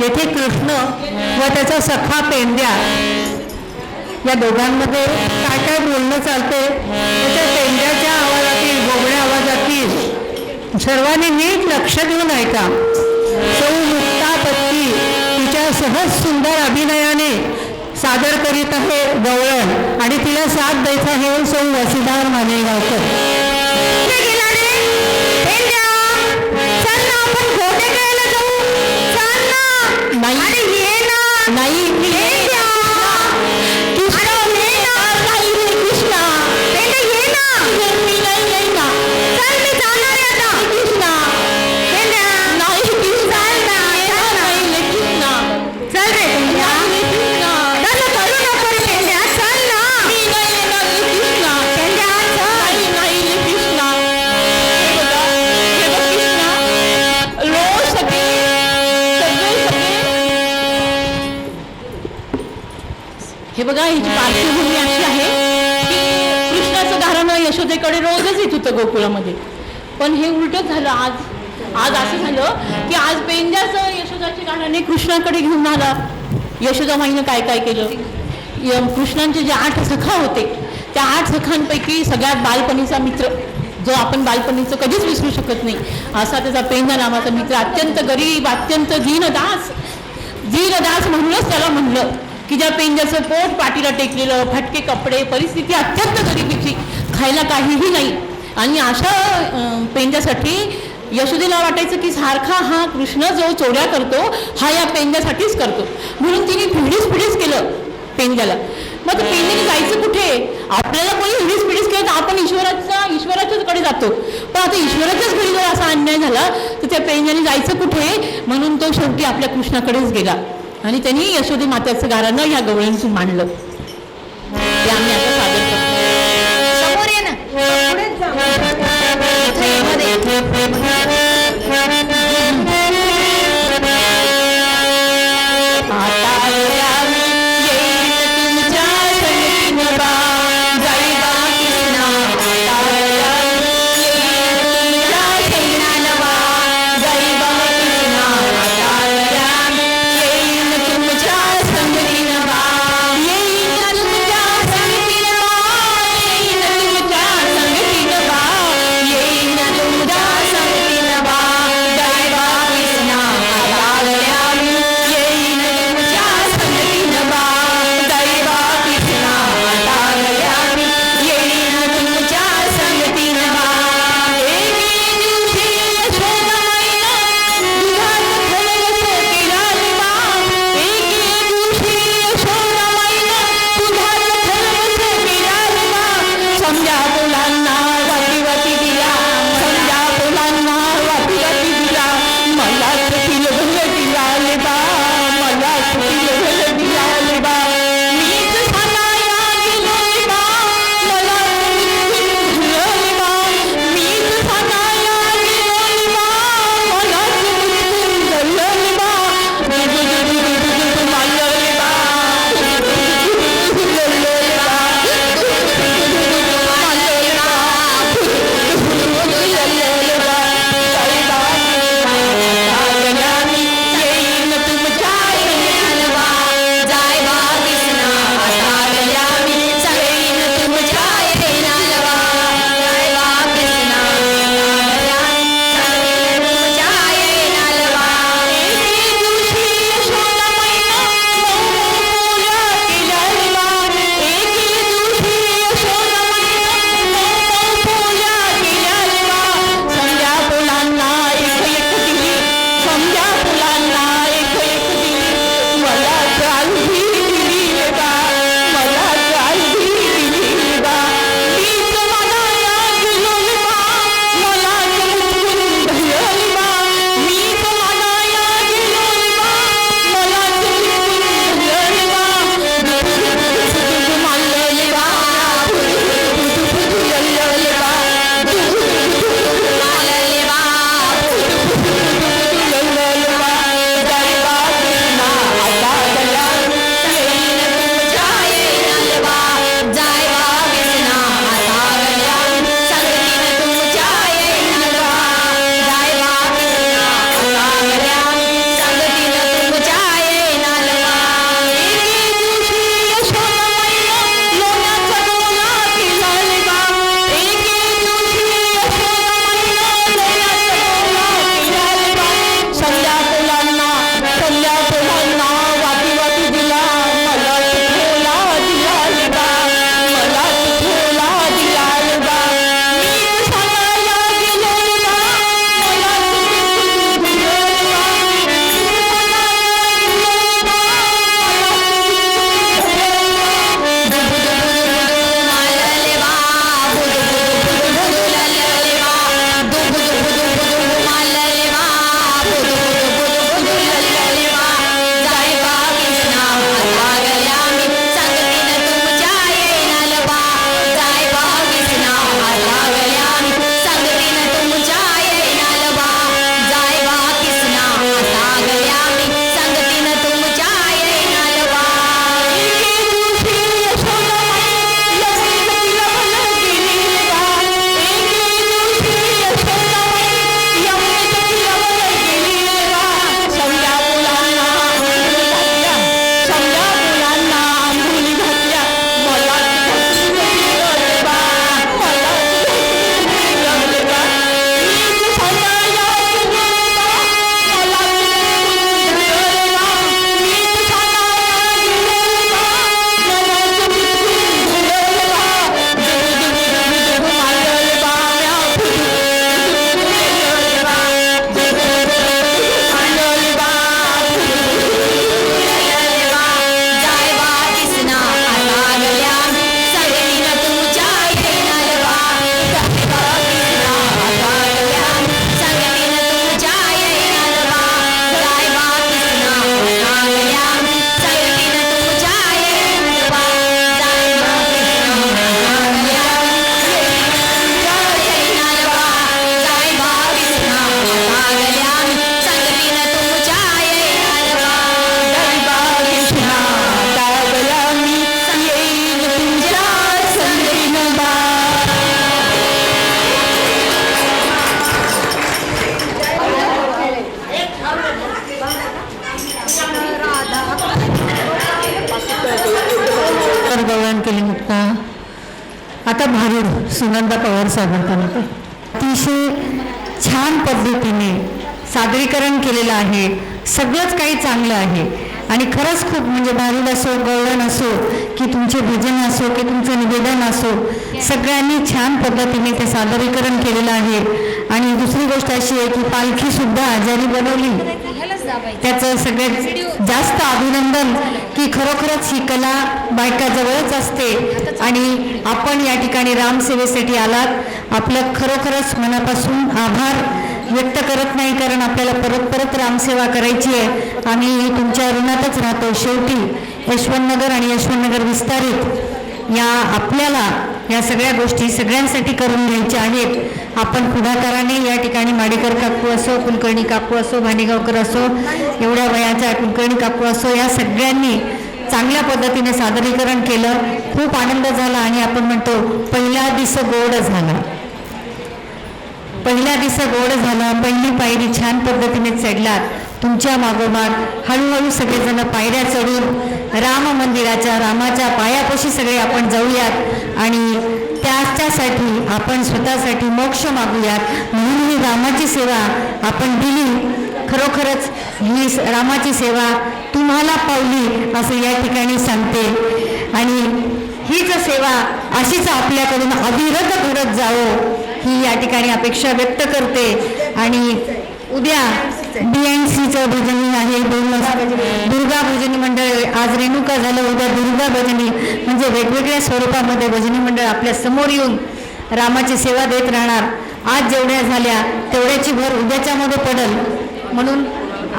येथे कृष्ण व त्याचा सखा पेंड्या या दोघांमध्ये काय काय बोलणं चालते त्याच्या पेंड्याच्या आवाजातील बोबड्या आवाजातील सर्वांनी नीट लक्ष देऊन ऐका. सौ मुक्तापत्ती तिच्या सहज सुंदर अभिनयाने सादर करीत आहे गवळण आणि तिला साथ द्यायचा हे सौ वसुधार मानेगावकर. नाही हे बघा, ह्याची पार्श्वभूमी अशी आहे की कृष्णाचं घराणं यशोदेकडे रोजच येत होतं गोकुळामध्ये, पण हे उलटच झालं. आज असं झालं की आज पेंजाचं यशोदाची गाण्याने कृष्णाकडे घेऊन आला. यशोदामाईनं काय काय केलं, कृष्णांचे जे 8 सखा होते त्या 8 सखांपैकी सगळ्यात बालपणीचा मित्र, जो आपण बालपणीचं कधीच विसरू शकत नाही असा त्याचा पेंजा नावाचा मित्र, अत्यंत गरीब, अत्यंत दीनदास म्हणूनच त्याला म्हणलं की ज्या पेंजाचं पोट पाठीला टेकलेलं, फटके कपडे, परिस्थिती अत्यंत गरिबीची, खायला काहीही नाही. आणि अशा पेंजासाठी यशोदेला वाटायचं की सारखा हा कृष्ण जो चोऱ्या करतो हा या पेंजासाठीच करतो, म्हणून तिने फिडीस केलं पेंजाला. मग पेंजाने जायचं कुठे, आपल्याला कोणी फिडीस केलं तर आपण ईश्वराच्याच कडे जातो, पण आता ईश्वराच्याच घरी जर असा अन्याय झाला तर त्या पेंजाने जायचं कुठे, म्हणून तो शेवटी आपल्या कृष्णाकडेच गेला आणि त्यांनी यशोदे मात्याचं गाणं या गवळींतून मांडलं. ते आम्ही आता सादर करतो. समोर ये ना, इथे ये मध्ये. शकता. आता भारूड सुनंदा पवार सादर करत आहे. अतिशय छान पद्धतीने सादरीकरण केलेलं आहे. सगळंच काही चांगलं आहे आणि खरंच खूप म्हणजे भारूड असो, गवळण असो, की तुमचे भजन असो, की तुमचं निवेदन असो, सगळ्यांनी छान पद्धतीने ते सादरीकरण केलेलं आहे. आणि दुसरी गोष्ट अशी आहे की पालखीसुद्धा ज्यांनी बनवली त्याचं सगळ्यात जास्त अभिनंदन, की खरोखरच ही कला बायकाजवळच असते आणि आपण या ठिकाणी रामसेवेसाठी आलात. आपलं खरोखरच मनापासून आभार व्यक्त करत नाही, कारण आपल्याला परत परत रामसेवा करायची आहे. आम्ही तुमच्या ऋणातच राहतो. शेवटी यशवंतनगर आणि यशवंतनगर विस्तारित या आपल्याला या सगळ्या गोष्टी सगळ्यांसाठी करून घ्यायच्या आहेत. आपण पुढाकाराने या ठिकाणी माडेकर काकू असो, कुलकर्णी काकू असो, भांडेगावकर असो, एवढ्या वयाच्या कुलकर्णी काकू असो, या सगळ्यांनी चांगल्या पद्धतीने सादरीकरण केलं. खूप आनंद झाला आणि आपण म्हणतो पहिला दिस गोड झाला. पहिला दिवस गोड झाला. पहिली पायरी छान पद्धतीने चढलात. तुमच्या मागोमाग हळूहळू सगळेजण पायऱ्या चढून राम मंदिराच्या रामाच्या पायापाशी सगळे आपण जाऊयात आणि त्याच्यासाठी आपण स्वतःसाठी मोक्ष मागूयात. म्हणून ही रामाची सेवा आपण दिली. खरोखरच ही रामाची सेवा तुम्हाला पावली असं या ठिकाणी सांगते आणि हीच सेवा अशीच आपल्याकडून अविरत घडत जावो ही या ठिकाणी अपेक्षा व्यक्त करते. आणि उद्या BNCचं भजनी आहे, दुर्गा भजनी मंडळ. आज रेणुका झालं, उद्या दुर्गा भजनी, म्हणजे वेगवेगळ्या स्वरूपामध्ये भजनी मंडळ आपल्या समोर येऊन रामाची सेवा देत राहणार. आज जेवढ्या झाल्या तेवढ्याची भर उद्याच्यामध्ये पडेल. म्हणून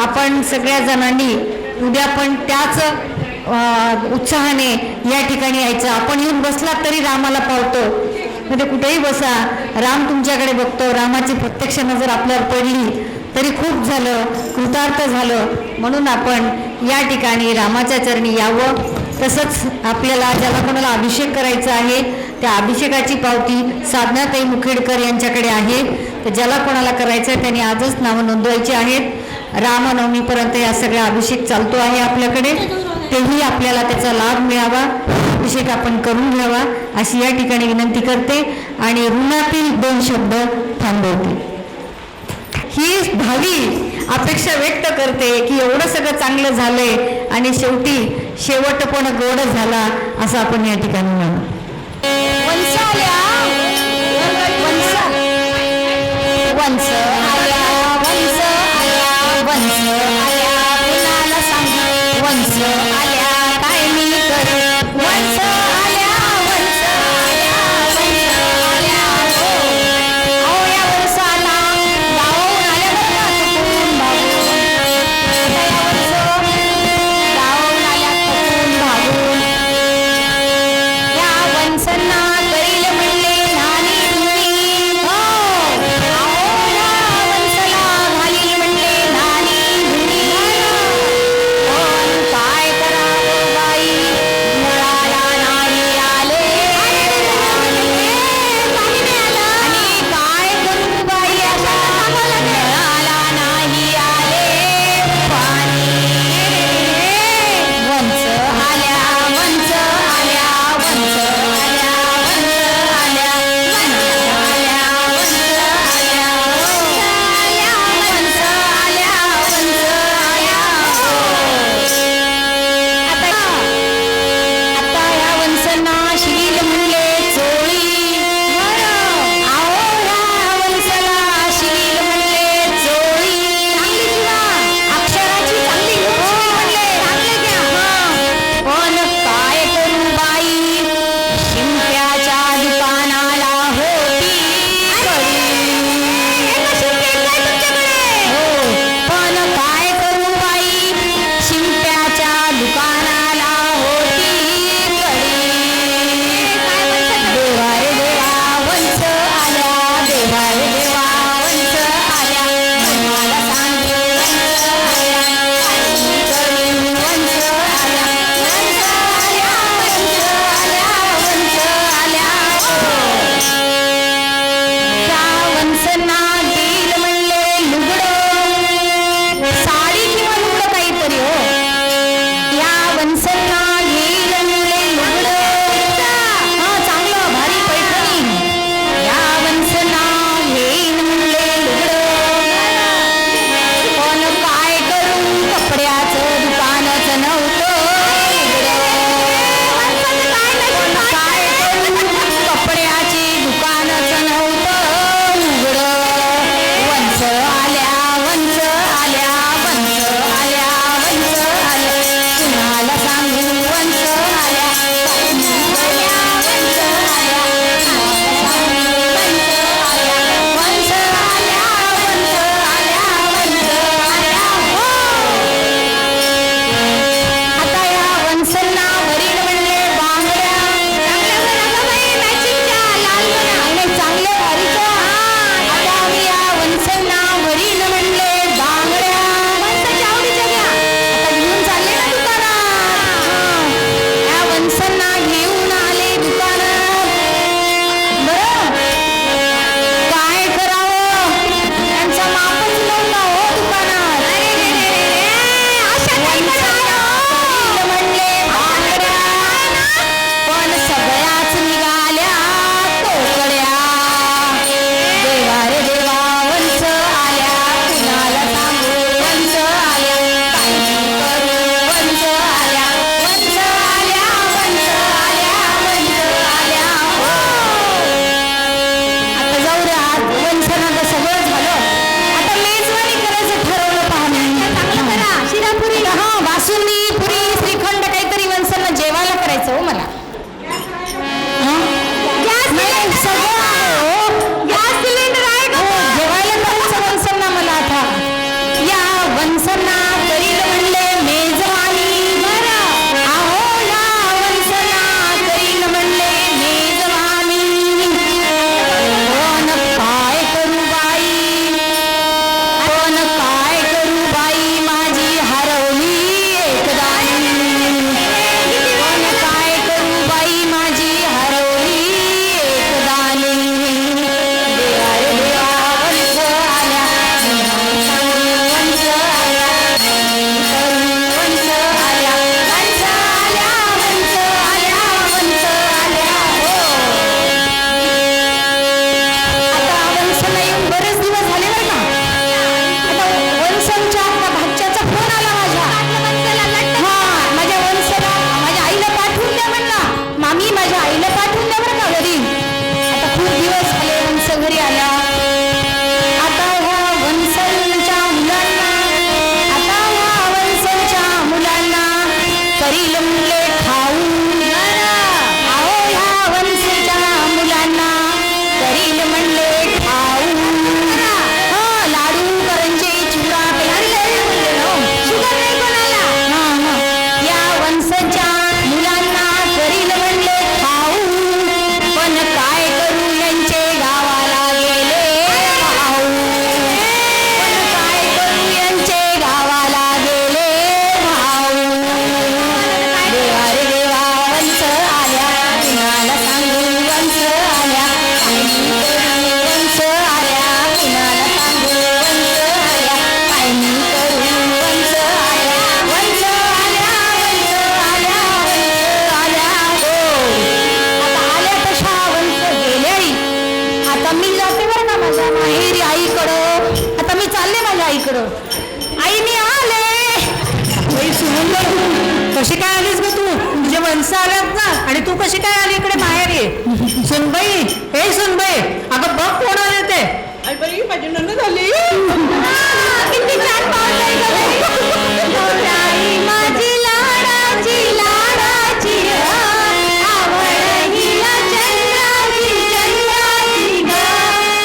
आपण सगळ्या जणांनी उद्या पण त्याच उत्साहाने या ठिकाणी यायचं. आपण येऊन बसलात तरी रामाला पावतो, म्हणजे कुठेही बसा, राम तुमच्याकडे बघतो. रामाची प्रत्यक्ष नजर आपल्यावर पडली तरी खूप झालं, कृतार्थ झालं. म्हणून आपण या ठिकाणी रामाच्या चरणी यावं. तसंच आपल्याला ज्याला कोणाला अभिषेक करायचा आहे त्या अभिषेकाची पावती साधनाताई मुखेडकर यांच्याकडे आहे. तर ज्याला कोणाला करायचं आहे त्यांनी आजच नावं नोंदवायची आहेत. रामनवमीपर्यंत या सगळ्या अभिषेक चालतो आहे आपल्याकडे, तेही आपल्याला त्याचा लाभ मिळावा, अभिषेक आपण करून घ्यावा अशी या ठिकाणी विनंती करते आणि ऋणातील 2 शब्द थांबवते. ही भावी अपेक्षा व्यक्त करते की एवढं सगळं चांगलं झालंय आणि शेवटी शेवट पण गोड झाला असं आपण या ठिकाणी म्हणू. वंश आल्या वंश वंश आल्या वंश आल्या वंश आल्या कुणाला सांग वंश आल्या काय मी कर वंश आल्या वंश आल्या वंश आल्या हो या वंशाला गावून आल्या बघा तुकून भागून गावून आल्या तुकून भागून या वंशांना करील म्हणले म्हणले खाऊ अहो ह्या वंशच्या मुलांना करील म्हणले खाऊ लाडू करंजे चिवडा शुगर नाही कोणाला या वंशच्या मुलांना करील म्हणले खाऊ पण काय करू यांचे गावाला गेले भाऊ पण काय करू यांचे गावाला गेले भाऊ देवा रे देवा वंश आल्या कुणाला सांगू वंश आल्या वंश आल्या कुणाला सांगू वंश आल्या आईनी करू वंश आल्या वंश आल्या वंश आल्या वंश आल्या हो आता आल्या तशा वंश गेल्याही आता मी जाते बरं का माझ्या माहेरी आईकडं आता मी चालले माझ्या आईकडं आई मी आले सुनंदा कशी काय आलीस ग तू? तुझे वंश आल्यात ना आणि तू कशी काय आली इकडे बाहेर ये सुनबाई हे सुनबाई अगं बघ कोण आले ते माझी नंद झाली किती छान पावसाळी गौराई माझी लाडाची लाडाची आवड हिला चंद्राची चंद्राची ग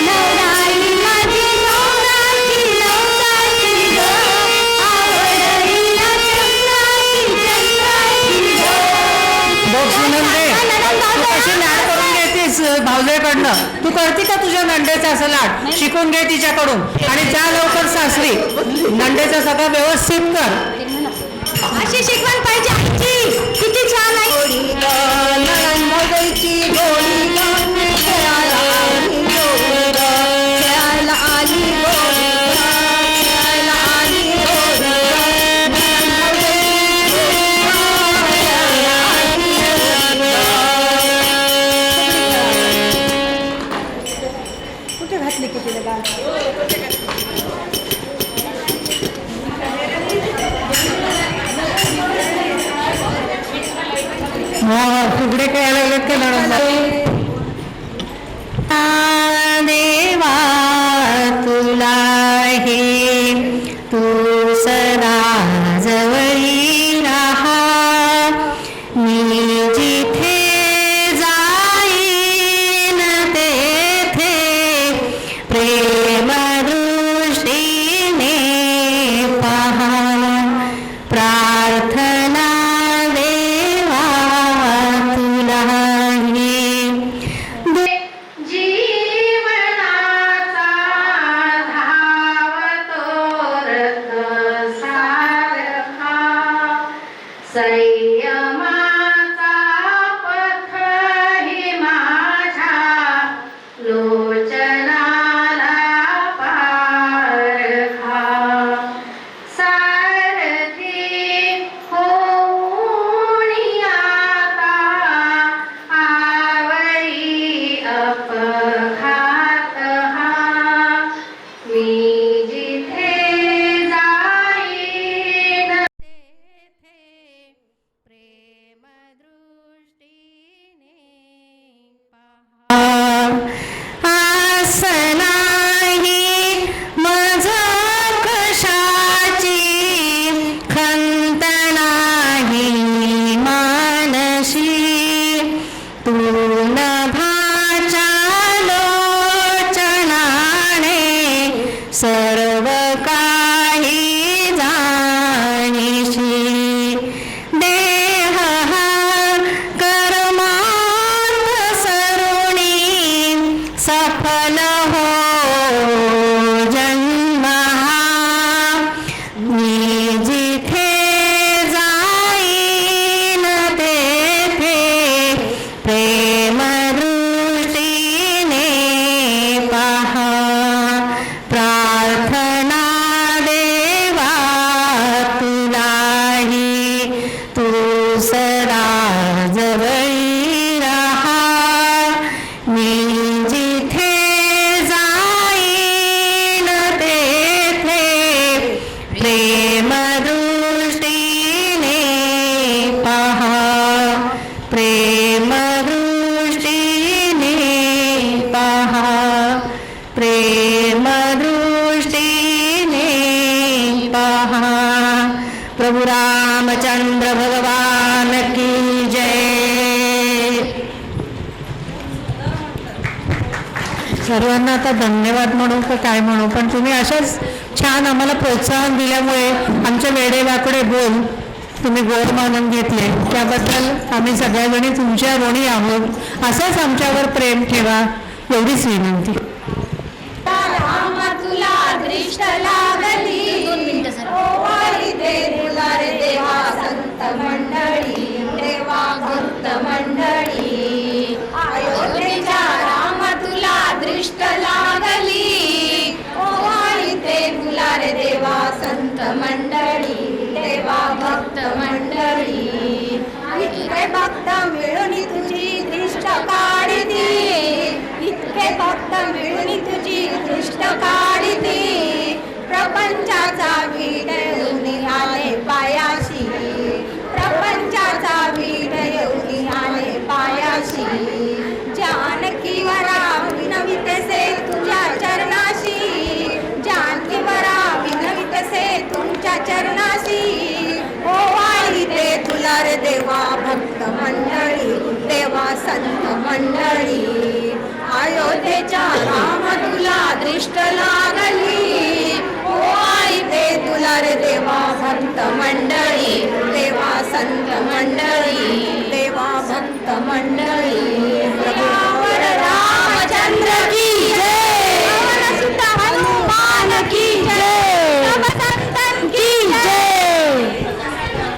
नवराई माझी नवराची नवराची ग आवड हिला चंद्राची चंद्राची ग बघ सुनंदे तू कशी लाड करून घेतेस भावजेकडनं तू करते का तुझ्या नंडेचा असं लाड शिकून घे तिच्याकडून आणि जा लवकर सासरी नंडेचा सगळं व्यवस्थित कर अशी शिकवण पाहिजे आईची किती छान आहे खेळायला आली कुठे घातली किती फुगडे खेळायला लागलेत का नणंदा? देवा तुला हे तू सदा जवळी राहा मी जिथे जाईन तेथे प्रेम दृष्टीने पहा प्रार्थना देवा तुला हे जीवनाचा धावतो रथ सारखा संयमाचा पथ ही माझ्या लोचनाला पारखा सारथी होऊन आता आवरी अपघात हा मी जिथे जाईन तेथे प्रेम दृष्टीने पहा आस नाही माझ कशाची खंत नाही मानशी तू नभाच्या लोचनाने सर्व काही जाणीशी देह हा कर्मार्थ सरुणी सफल हो जन्म हा मी जिथे जाईन तेथे प्रेम दृष्टीने पहा प्रार्थना देवा तुलाही तू सदा जवळी राहा मी जिथे जाईन तेथे प्रेम दृष्टीने पहा प्रेम दृष्टीने पहा प्रेम दृष्टीने पहा प्रभु रामचंद्र भगवान की सर्वांना आता धन्यवाद म्हणू का काय म्हणू, पण तुम्ही अशाच छान आम्हाला प्रोत्साहन दिल्यामुळे आमचे वेडेवाकडे बोल तुम्ही गोड मानून घेतले, त्याबद्दल आम्ही सगळ्याजणी तुमच्या ऋणी आहोत. असंच आमच्यावर प्रेम ठेवा, एवढीच विनंती. राम तुला दृष्ट लागली, 2 मिनिटं सर. ओवाळी दे तुला रे देवा संत मंडळी, देवा भक्त मंडळी. अयोध्येच्या राम तुला दृष्ट लागली, ओवाळी दे तुला रे देवा संत मंडळी, देवा भक्त मंडळी. इतके भक्त मिळून तुझी दृष्ट काढती, इतके भक्त मिळून तुझी दृष्ट काढती. प्रपंचाचा वीट येऊन आले पायाशी, प्रपंचाचा वीट येऊन आले पायाशी. जानकीवरा विनवितसे तुझ्या चरणाशी, जानकीवरा विनवितसे तुमच्या चरणाशी. ओवाळी दे तुला रे देवा भक्त मंडळी, देवा संत मंडळी. अयोध्येच्या राम तुला दृष्ट लागली, ओवाळी दे तुला रे देवा भक्त मंडळी, देवा संत मंडळी, देवा भक्त मंडळी.